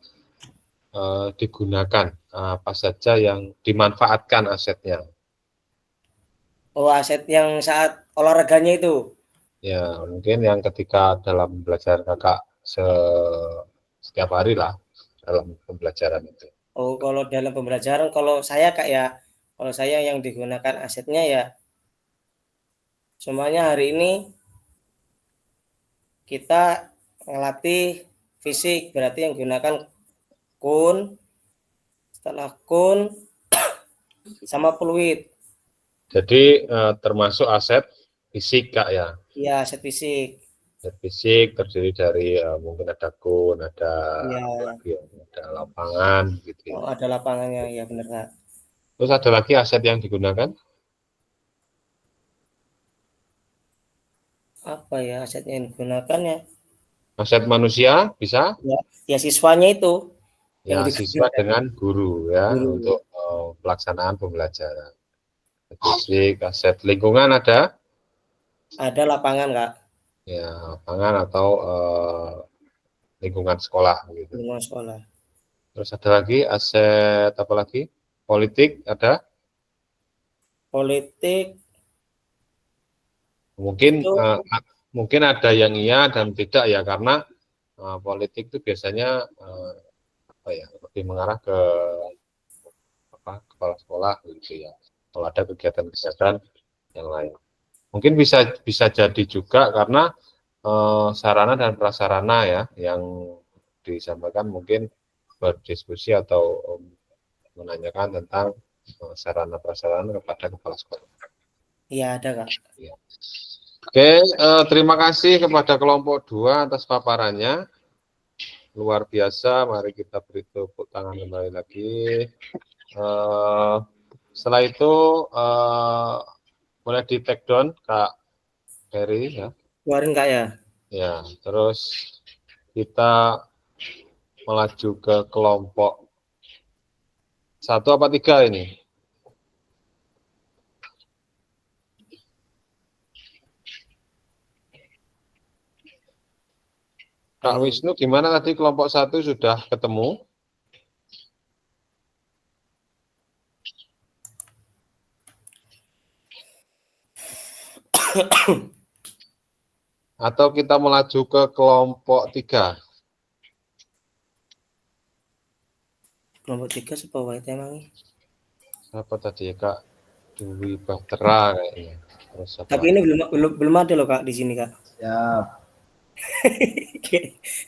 digunakan, apa saja yang dimanfaatkan asetnya? Oh, aset yang saat olahraganya itu? Ya, mungkin yang ketika dalam belajar kakak setiap hari lah dalam pembelajaran itu. Oh, kalau dalam pembelajaran, kalau saya Kak ya, kalau saya yang digunakan asetnya ya, semuanya hari ini kita ngelatih fisik, berarti yang gunakan kun, setelah kun sama fluid. Jadi termasuk aset fisik Kak ya. Ya, aset fisik. Aset fisik terdiri dari mungkin ada kun, ada Ya, apa lagi ya, ada lapangan gitu ya. ada lapangannya, ya benar Kak. Terus ada lagi aset yang digunakan? Apa ya asetnya yang digunakan ya? Aset manusia bisa? Ya siswanya itu yang Ya, siswa digunakan. dengan guru ya Guru. untuk pelaksanaan pembelajaran. Fisik, aset lingkungan ada? Ada lapangan Kak, Ya, lapangan atau lingkungan sekolah gitu. lingkungan sekolah. Terus ada lagi aset apa lagi? Politik ada? Politik Mungkin itu mungkin ada yang iya dan tidak ya, karena politik itu biasanya apa ya, lebih mengarah ke apa, kepala sekolah gitu ya. Kalau ada kegiatan-kegiatan yang lain. Mungkin bisa jadi juga karena sarana dan prasarana ya yang disampaikan mungkin berdiskusi atau menanyakan tentang sarana prasarana kepada kepala sekolah. ya ada Kak. Ya. Oke, terima kasih kepada kelompok 2 atas paparannya. Luar biasa, mari kita beri tepuk tangan kembali lagi. Setelah itu boleh di take down Kak Heri ya. Keluarin Kak ya. Ya, terus kita melaju ke kelompok 1 apa 3 ini? Kak Wisnu gimana tadi kelompok 1 sudah ketemu? Atau kita melaju ke kelompok 3? Kelompok 3 sebuah itu emangnya. Apa tadi ya Kak? Dwi Bahtera kayaknya. Terus apa Tapi lagi? ini belum ada loh Kak di sini Kak. Siap.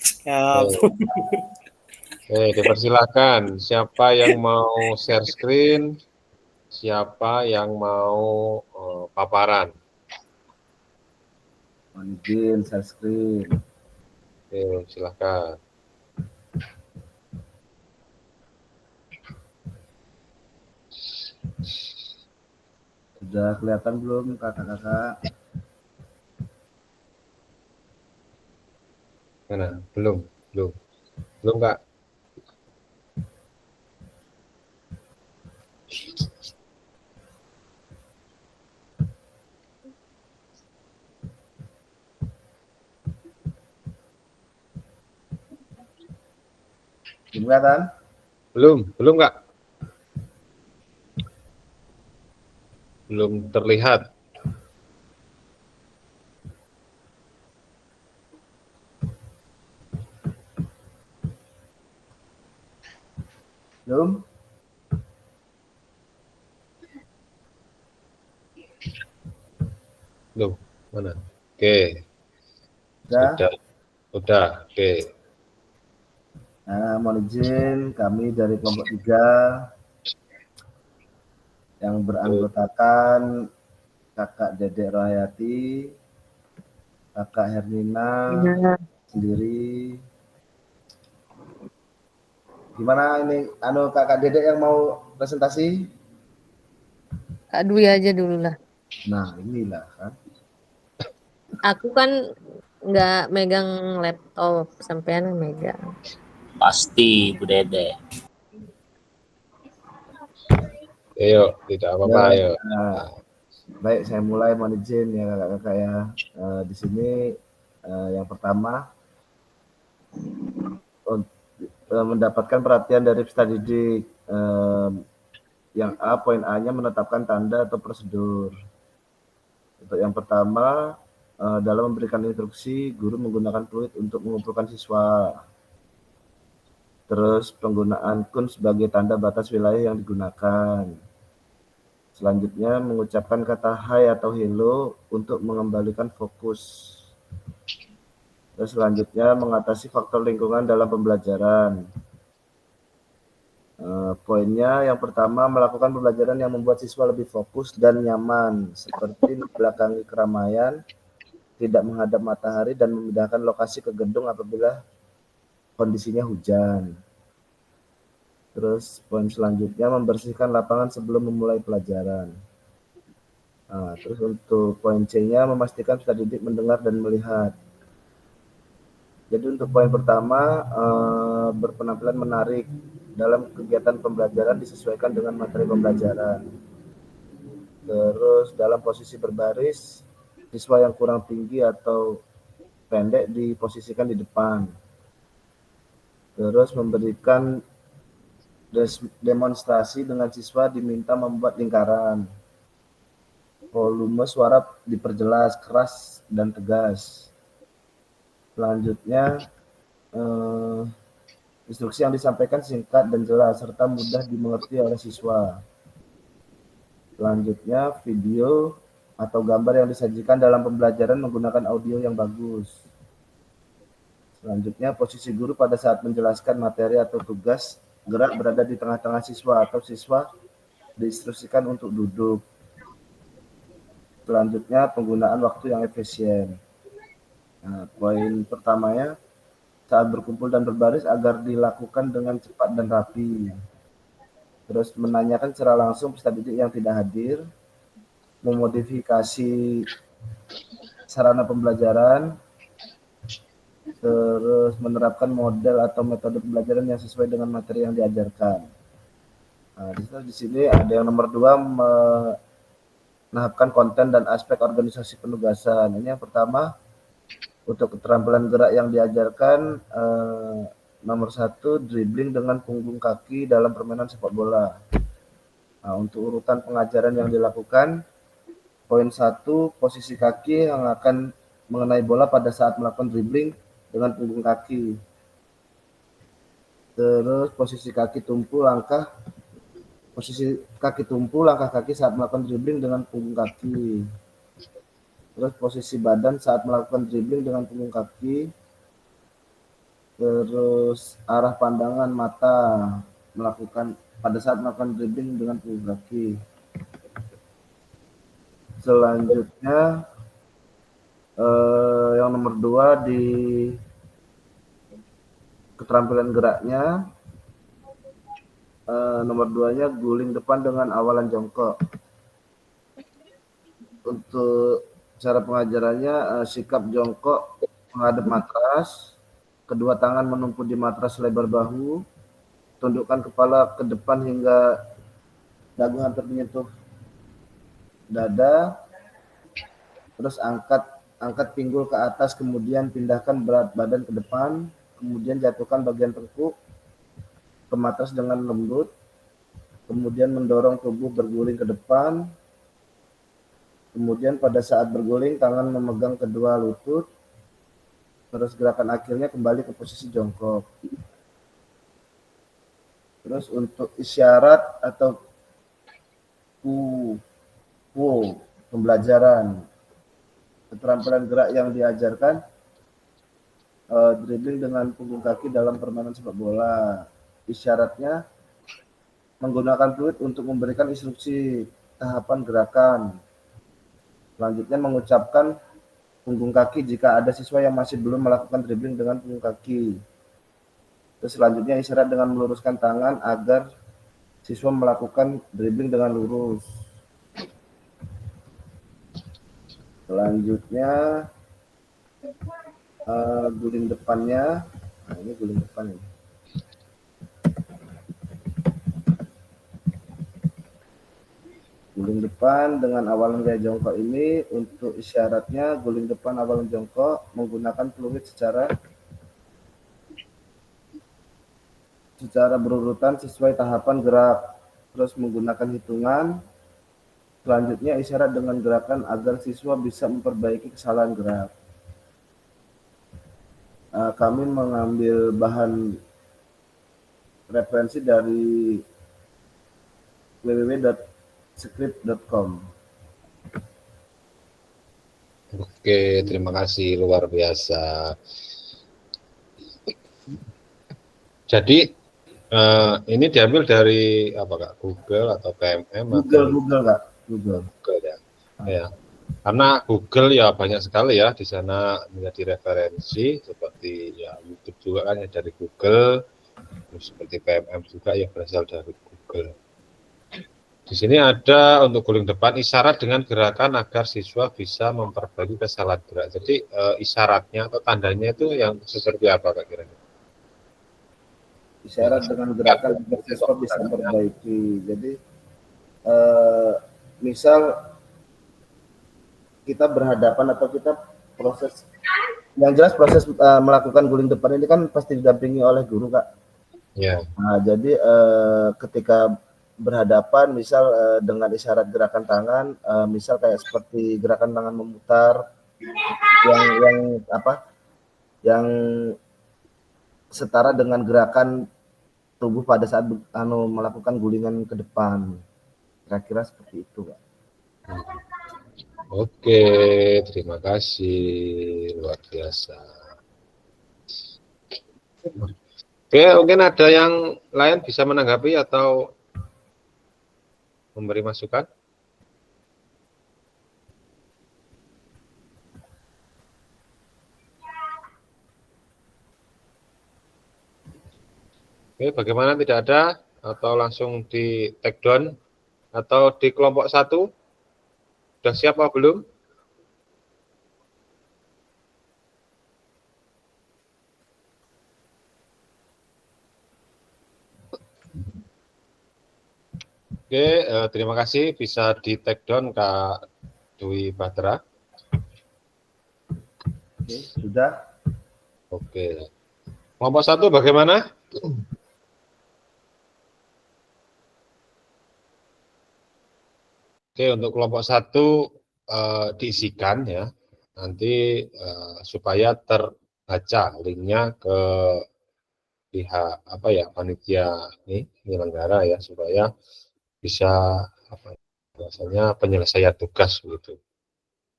Siap. Oke, dipersilakan. Siapa yang mau share screen? Siapa yang mau paparan? Mohon izin share screen. Oke, silakan. Sudah kelihatan belum kakak-kakak? Mana? Belum Kak. Belum kelihatan? Belum Kak. Belum terlihat. Belum? Belum. Mana? Oke. Sudah? Sudah. Oke. Nah, mohon izin kami dari kelompok 3 yang beranggotakan Kakak Dedek Rohayati, Kakak Hermina sendiri. Gimana ini Kakak Dedek yang mau presentasi? Kak Dwi aja dulu lah. Nah, inilah kan. Aku kan nggak megang laptop, sampean yang megang. Pasti Bu Dede. Ayo, tidak apa-apa, ayo. Nah, baik, saya mulai, mohon izin ya kakak-kakak ya. Di sini yang pertama mendapatkan perhatian dari peserta didik. Yang A, poin A-nya menetapkan tanda atau prosedur. Untuk yang pertama, dalam memberikan instruksi, guru menggunakan fluid untuk mengumpulkan siswa. Terus penggunaan kun sebagai tanda batas wilayah yang digunakan. Selanjutnya mengucapkan kata hai atau hello untuk mengembalikan fokus. Terus selanjutnya mengatasi faktor lingkungan dalam pembelajaran. Poinnya yang pertama, melakukan pembelajaran yang membuat siswa lebih fokus dan nyaman, seperti membelakangi keramaian, tidak menghadap matahari, dan memindahkan lokasi ke gedung apabila kondisinya hujan. Terus poin selanjutnya, membersihkan lapangan sebelum memulai pelajaran. Terus untuk poin C-nya, memastikan peserta didik mendengar dan melihat. Jadi untuk poin pertama, berpenampilan menarik dalam kegiatan pembelajaran disesuaikan dengan materi pembelajaran. Terus dalam posisi berbaris, siswa yang kurang tinggi atau pendek diposisikan di depan. Terus memberikan demonstrasi dengan siswa diminta membuat lingkaran. Volume suara diperjelas, keras dan tegas. Selanjutnya, instruksi yang disampaikan singkat dan jelas serta mudah dimengerti oleh siswa. Selanjutnya, video atau gambar yang disajikan dalam pembelajaran menggunakan audio yang bagus. Selanjutnya, posisi guru pada saat menjelaskan materi atau tugas gerak berada di tengah-tengah siswa atau siswa diinstruksikan untuk duduk. Selanjutnya, penggunaan waktu yang efisien. Poin pertamanya, saat berkumpul dan berbaris agar dilakukan dengan cepat dan rapi. Terus menanyakan secara langsung peserta didik yang tidak hadir, memodifikasi sarana pembelajaran, terus menerapkan model atau metode pembelajaran yang sesuai dengan materi yang diajarkan. Di sini ada yang nomor 2, menahapkan konten dan aspek organisasi penugasan. Ini yang pertama, untuk keterampilan gerak yang diajarkan, nomor 1, dribbling dengan punggung kaki dalam permainan sepak bola. Untuk urutan pengajaran yang dilakukan, poin 1, posisi kaki yang akan mengenai bola pada saat melakukan dribbling dengan punggung kaki. Terus posisi kaki tumpu, langkah kaki saat melakukan dribbling dengan punggung kaki. Terus posisi badan saat melakukan dribbling dengan punggung kaki. Terus arah pandangan mata pada saat melakukan dribbling dengan punggung kaki. Selanjutnya, yang nomor 2 di keterampilan geraknya, nomor 2-nya guling depan dengan awalan jongkok. Untuk cara pengajarannya, sikap jongkok menghadap matras, kedua tangan menumpuk di matras selebar bahu, tundukkan kepala ke depan hingga dagu hampir menyentuh dada, terus angkat pinggul ke atas, kemudian pindahkan berat badan ke depan, kemudian jatuhkan bagian tengkuk ke matras dengan lembut, kemudian mendorong tubuh berguling ke depan. Kemudian pada saat berguling, tangan memegang kedua lutut, terus gerakan akhirnya kembali ke posisi jongkok. Terus untuk isyarat atau pembelajaran keterampilan gerak yang diajarkan, dribbling dengan punggung kaki dalam permainan sepak bola. Isyaratnya menggunakan fluid untuk memberikan instruksi tahapan gerakan. Selanjutnya mengucapkan punggung kaki jika ada siswa yang masih belum melakukan dribbling dengan punggung kaki. Terus selanjutnya isyarat dengan meluruskan tangan agar siswa melakukan dribbling dengan lurus. Selanjutnya guling depannya. Ini guling depan ini. Guling depan dengan awalan gaya jongkok ini, untuk isyaratnya guling depan awalan jongkok menggunakan fluid secara berurutan sesuai tahapan gerak, terus menggunakan hitungan. Selanjutnya isyarat dengan gerakan agar siswa bisa memperbaiki kesalahan gerak. Kami mengambil bahan referensi dari www.script.com. Oke, terima kasih, luar biasa. Jadi ini diambil dari apa Kak? Google atau PMM atau Google Kak, Google. Google ya? Ya. Karena Google ya banyak sekali ya di sana menjadi referensi seperti ya YouTube juga kan ya dari Google, terus seperti PMM juga yang berasal dari Google. Di sini ada untuk guling depan isyarat dengan gerakan agar siswa bisa memperbaiki kesalahan gerak. Jadi isyaratnya atau tandanya itu yang seperti apa Kak kira-kira? Isyarat dengan gerakan agar siswa bisa memperbaiki. Jadi misal kita berhadapan atau kita proses, yang jelas proses melakukan guling depan ini kan pasti didampingi oleh guru Kak. Ya. Nah, jadi ketika berhadapan misal dengan isyarat gerakan tangan, misal kayak seperti gerakan tangan memutar yang apa? Yang setara dengan gerakan tubuh pada saat melakukan gulingan ke depan. Kira-kira seperti itu, Kak. Oke, terima kasih, luar biasa. Oke, mungkin ada yang lain bisa menanggapi atau memberi masukan? Oke, bagaimana tidak ada atau langsung di take down atau di kelompok 1? Sudah siap apa belum? Oke, terima kasih bisa di take down Kak Dwi Batra. Oke, sudah. Oke. Kelompok 1 bagaimana? Oke, untuk kelompok 1 diisikan ya. Nanti supaya terbaca linknya ke pihak apa ya panitia ini penyelenggara ya supaya bisa apa biasanya penyelesaian tugas begitu.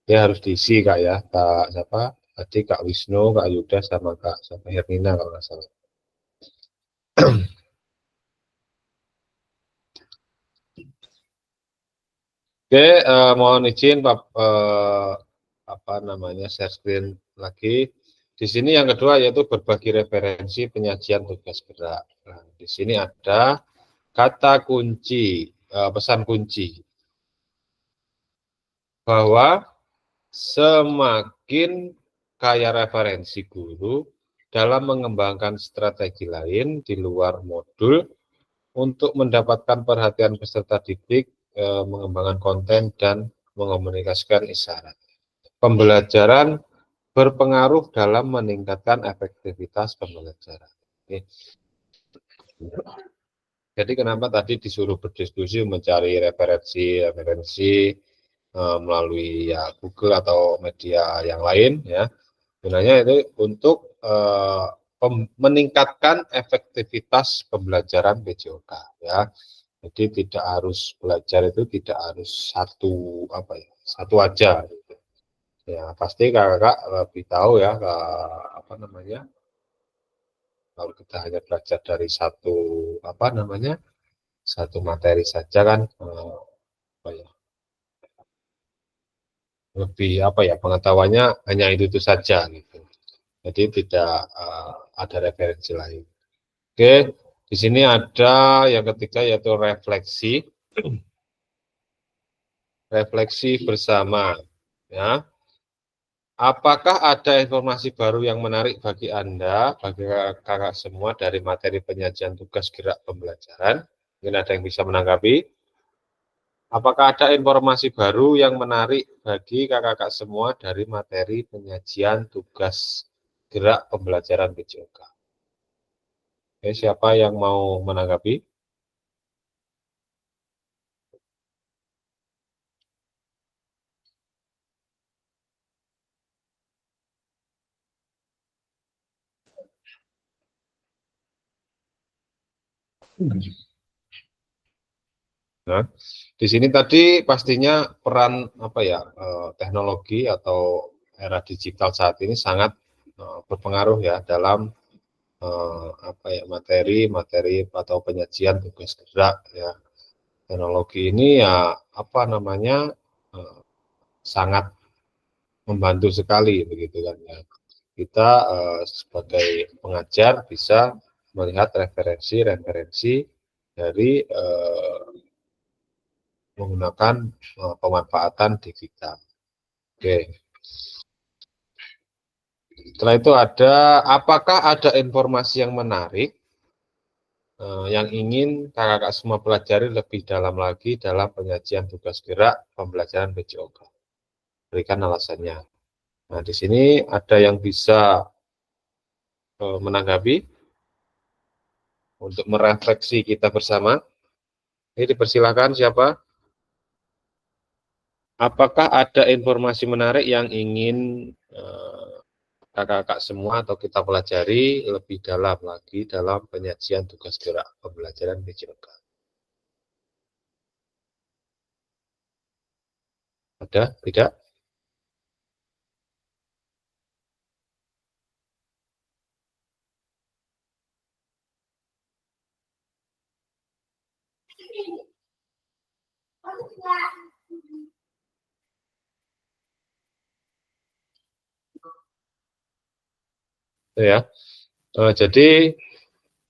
Ya harus diisi Kak ya, Kak siapa? Tadi Kak Wisnu, Kak Yuda sama Kak siapa Hermina kalau nggak salah. Oke, mohon izin Pak apa namanya share screen lagi. Di sini yang kedua yaitu berbagi referensi penyajian tugas gerak. Nah, di sini ada kata kunci, pesan kunci bahwa semakin kaya referensi guru dalam mengembangkan strategi lain di luar modul untuk mendapatkan perhatian peserta didik, mengembangkan konten dan mengomunikasikan isyarat. Pembelajaran berpengaruh dalam meningkatkan efektivitas pembelajaran. Oke. Jadi kenapa tadi disuruh berdiskusi mencari referensi melalui ya Google atau media yang lain ya. Gunanya itu untuk meningkatkan efektivitas pembelajaran PJOK ya. Jadi tidak harus belajar itu tidak harus satu apa ya satu aja. Gitu. Ya pasti kakak lebih tahu ya apa namanya kalau kita hanya belajar dari satu apa namanya satu materi saja kan apa ya, lebih apa ya pengetahuannya hanya itu saja gitu. Jadi tidak ada referensi lain. Oke, di sini ada yang ketiga yaitu refleksi. Refleksi bersama ya. Apakah ada informasi baru yang menarik bagi Anda, bagi kakak semua dari materi penyajian tugas gerak pembelajaran? Mungkin ada yang bisa menanggapi. Apakah ada informasi baru yang menarik bagi kakak-kakak semua dari materi penyajian tugas gerak pembelajaran PJOK? Oke, siapa yang mau menanggapi? Nah, di sini tadi pastinya peran teknologi atau era digital saat ini sangat berpengaruh ya dalam materi atau penyajian tugas gerak ya. Teknologi ini ya sangat membantu sekali begitu kan ya. Kita sebagai pengajar bisa melihat referensi dari menggunakan pemanfaatan digital. Oke. Setelah itu apakah ada informasi yang menarik yang ingin kakak-kakak semua pelajari lebih dalam lagi dalam penyajian tugas gerak pembelajaran PJOK? Berikan alasannya. Nah, di sini ada yang bisa menanggapi untuk merefleksi kita bersama. Ini dipersilakan siapa? Apakah ada informasi menarik yang ingin kakak-kakak semua atau kita pelajari lebih dalam lagi dalam penyajian tugas gerak pembelajaran PJOK? Ada? Tidak? Ya. Jadi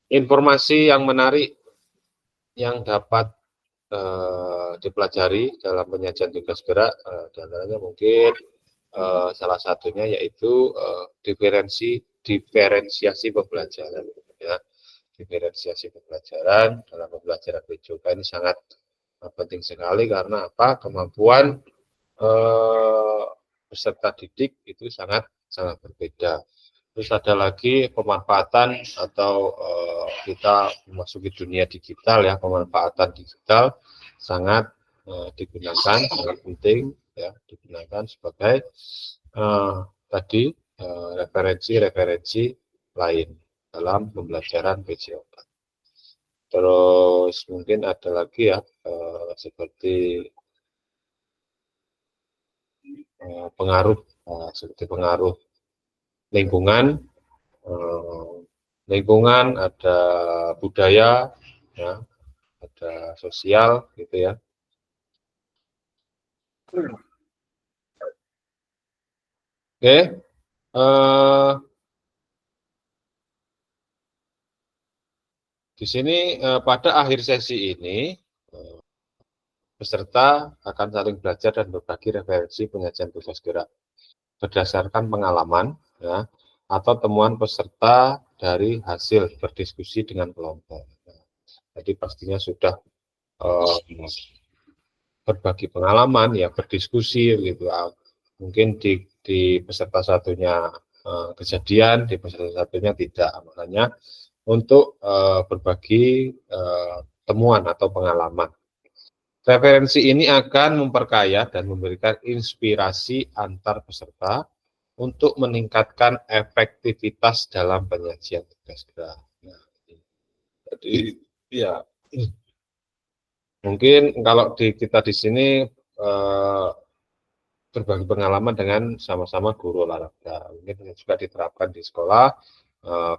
informasi yang menarik yang dapat dipelajari dalam penyajian tugas gerak diantaranya mungkin salah satunya yaitu diferensiasi pembelajaran ya. Diferensiasi pembelajaran dalam pembelajaran PJOK ini sangat penting sekali karena apa? Kemampuan peserta didik itu sangat berbeda. Terus ada lagi pemanfaatan atau kita memasuki dunia digital ya, pemanfaatan digital sangat digunakan, sangat penting ya, digunakan sebagai referensi lain dalam pembelajaran PJOK. Terus mungkin ada lagi ya seperti pengaruh lingkungan, ada budaya, ya, ada sosial, gitu ya. Oke, di sini pada akhir sesi ini peserta akan saling belajar dan berbagi referensi penyajian tugas gerak berdasarkan pengalaman, ya, atau temuan peserta dari hasil berdiskusi dengan kelompok. Jadi pastinya sudah berbagi pengalaman, ya berdiskusi gitu. Mungkin di peserta satunya kejadian, di peserta satunya tidak. Makanya untuk berbagi temuan atau pengalaman. Referensi ini akan memperkaya dan memberikan inspirasi antar peserta untuk meningkatkan efektivitas dalam penyajian tugas gerak. Nah, jadi ya mungkin kalau kita di sini berbagi pengalaman dengan sama-sama guru olahraga, mungkin juga diterapkan di sekolah,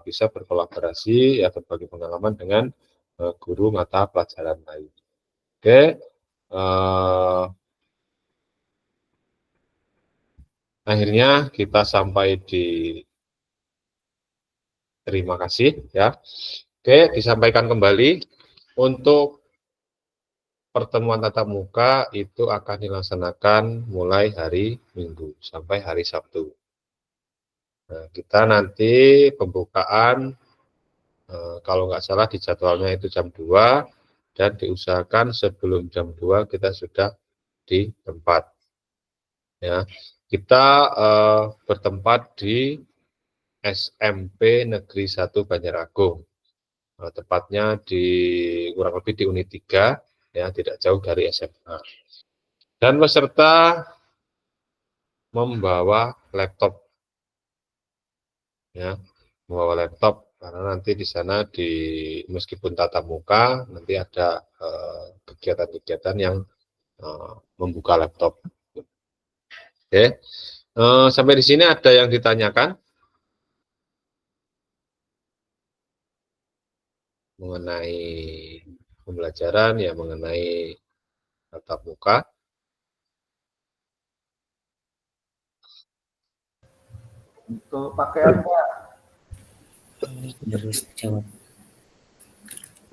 bisa berkolaborasi ya berbagi pengalaman dengan guru mata pelajaran lain. Oke. Akhirnya kita sampai di terima kasih ya. Oke, disampaikan kembali untuk pertemuan tatap muka itu akan dilaksanakan mulai hari Minggu sampai hari Sabtu. Nah, kita nanti pembukaan kalau nggak salah di jadwalnya itu jam 2 dan diusahakan sebelum jam 2 kita sudah di tempat. Ya, kita bertempat di SMP Negeri 1 Banjaragung. Tepatnya kurang lebih di unit 3, ya, tidak jauh dari SMA. Dan peserta membawa laptop, ya, membawa laptop karena nanti di sana meskipun tatap muka nanti ada kegiatan-kegiatan yang membuka laptop. Oke, sampai di sini ada yang ditanyakan mengenai pembelajaran ya, mengenai tatap muka. Untuk pakaiannya, Harus jawab.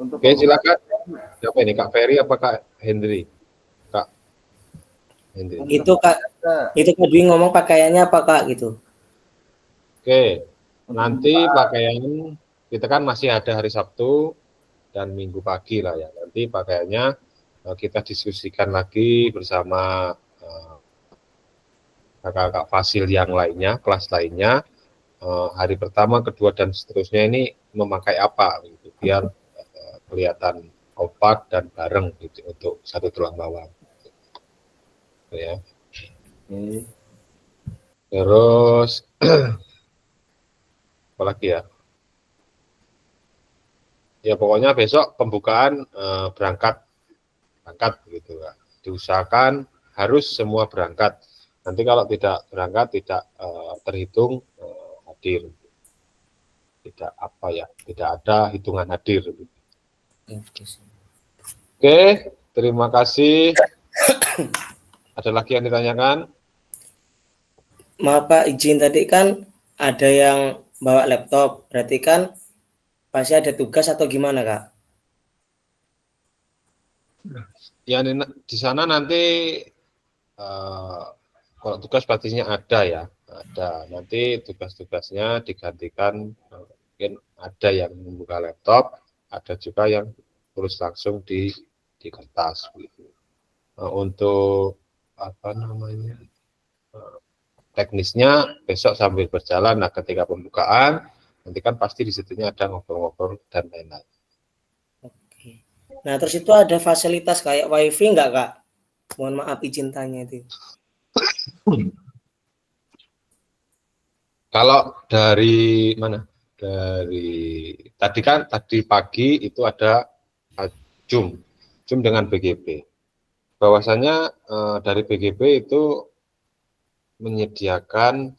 untuk Oke, silakan. Siapa ini, Kak Ferry apa Kak Hendri? Kak Hendri. Itu Kak, itu Kak Dwi ngomong pakaiannya apa Kak gitu. Oke, nanti pakaian kita kan masih ada hari Sabtu dan Minggu pagi lah ya. Nanti pakaiannya kita diskusikan lagi bersama kakak-kakak fasil yang lainnya, kelas lainnya. Hari pertama, kedua, dan seterusnya ini memakai apa gitu, biar kelihatan kompak dan bareng gitu untuk satu tulang bawang. Ya. Terus apa lagi ya? Ya pokoknya besok pembukaan berangkat gitu Kak. Diusahakan harus semua berangkat. Nanti kalau tidak berangkat tidak terhitung hadir. Tidak apa ya, tidak ada hitungan hadir. Oke, terima kasih. Ada lagi yang ditanyakan? Maaf Pak, izin tadi kan ada yang bawa laptop, berarti kan pasti ada tugas atau gimana Kak? Ya di sana nanti kalau tugas pastinya ada ya, ada. Nanti tugas-tugasnya digantikan, mungkin ada yang membuka laptop, ada juga yang tulis langsung di kertas. Gitu. Untuk apa namanya teknisnya besok sambil berjalan. Nah, ketika pembukaan nanti kan pasti di situnya ada ngobrol-ngobrol dan lain-lain. Oke. Nah terus itu ada fasilitas kayak wifi nggak Kak? Mohon maaf izin tanya itu. Kalau dari mana? Dari tadi pagi itu ada Zoom dengan BGP. Bahwasanya dari BGP itu menyediakan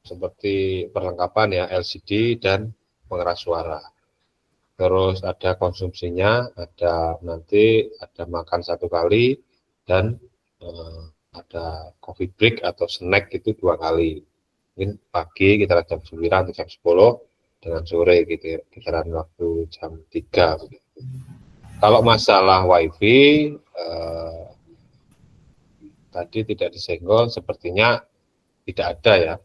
seperti perlengkapan ya, LCD dan pengeras suara. Terus ada konsumsinya, nanti ada makan 1 kali dan ada coffee break atau snack itu 2 kali. Mungkin pagi kita jam 9 atau jam 10 dengan sore gitu ya, kisaran waktu jam 3 begitu. Kalau masalah wifi tadi tidak disenggol, sepertinya tidak ada ya.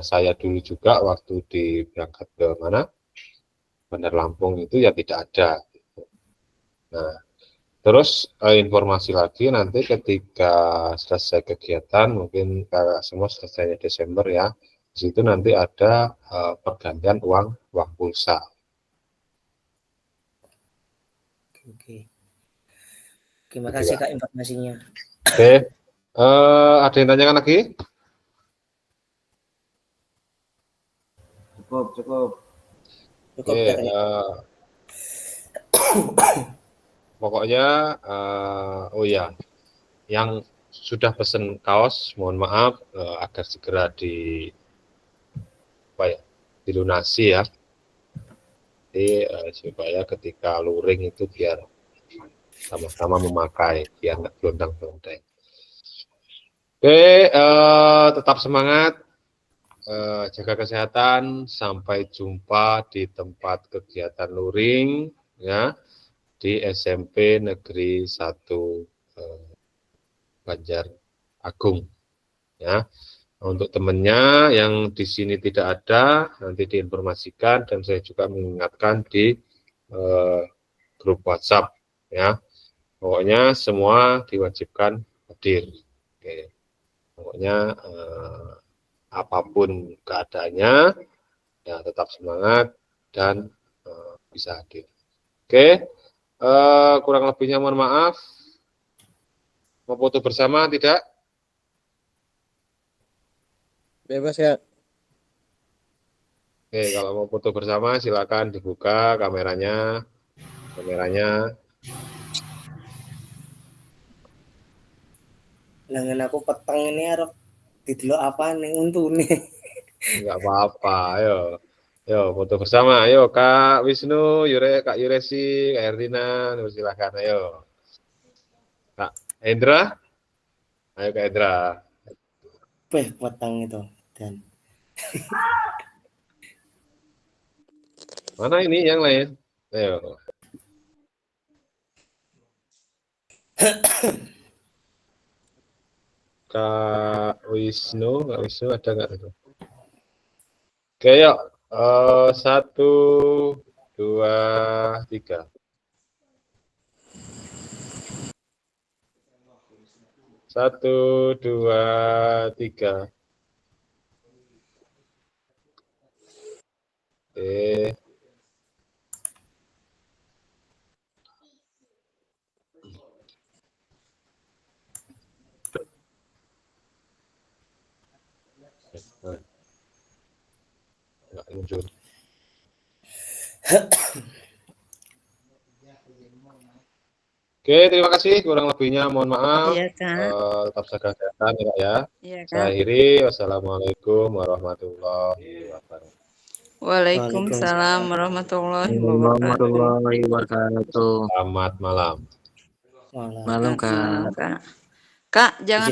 Saya dulu juga waktu berangkat ke Bandar Lampung itu ya tidak ada. Nah, terus informasi lagi nanti ketika selesai kegiatan, mungkin kakak semua selesainya Desember ya, di situ nanti ada pergantian uang pulsa. Oke. Terima kasih Kak informasinya. Oke, ada yang tanyakan lagi? Cukup. Oke, pokoknya oh ya, yang sudah pesen kaos, mohon maaf agar segera dilunasi ya. Jadi supaya ketika luring itu biar sama-sama memakai, biar nggak gelondang-gelondang. Oke, tetap semangat, jaga kesehatan, sampai jumpa di tempat kegiatan luring ya di SMP Negeri 1 Banjar Agung ya. Untuk temannya yang di sini tidak ada, nanti diinformasikan dan saya juga mengingatkan di grup WhatsApp ya. Pokoknya semua diwajibkan hadir. Oke. Pokoknya apapun keadaannya, ya tetap semangat dan bisa hadir. Oke, kurang lebihnya mohon maaf. Mau foto bersama tidak? Bebas ya. Oke, kalau mau foto bersama silakan dibuka kameranya. Dengan aku peteng ini harus didelok apa nih untuk nih. Enggak apa-apa, ayo. Yo, foto bersama. Ayo, Kak Wisnu, Kak Yuresi, Kak Erdina, silakan. Ayo. Kak Hendra, ayo Kak Hendra. Peteng itu dan Mana ini yang lain? Ayo. Kak Wisnu ada nggak itu? Oke, yuk. 1, 2, 3. 1, 2, 3. Oke. Nggak muncul. Oke, terima kasih. Kurang lebihnya mohon maaf. Iya, Kak. Tetap jaga kesehatan ya, Kak ya. Iya, Saya Kak. akhiri. Wassalamualaikum warahmatullahi wabarakatuh. Waalaikumsalam warahmatullahi wabarakatuh. Warahmatullahi wabarakatuh. Selamat malam. malah Malam, Kak. Kak, jangan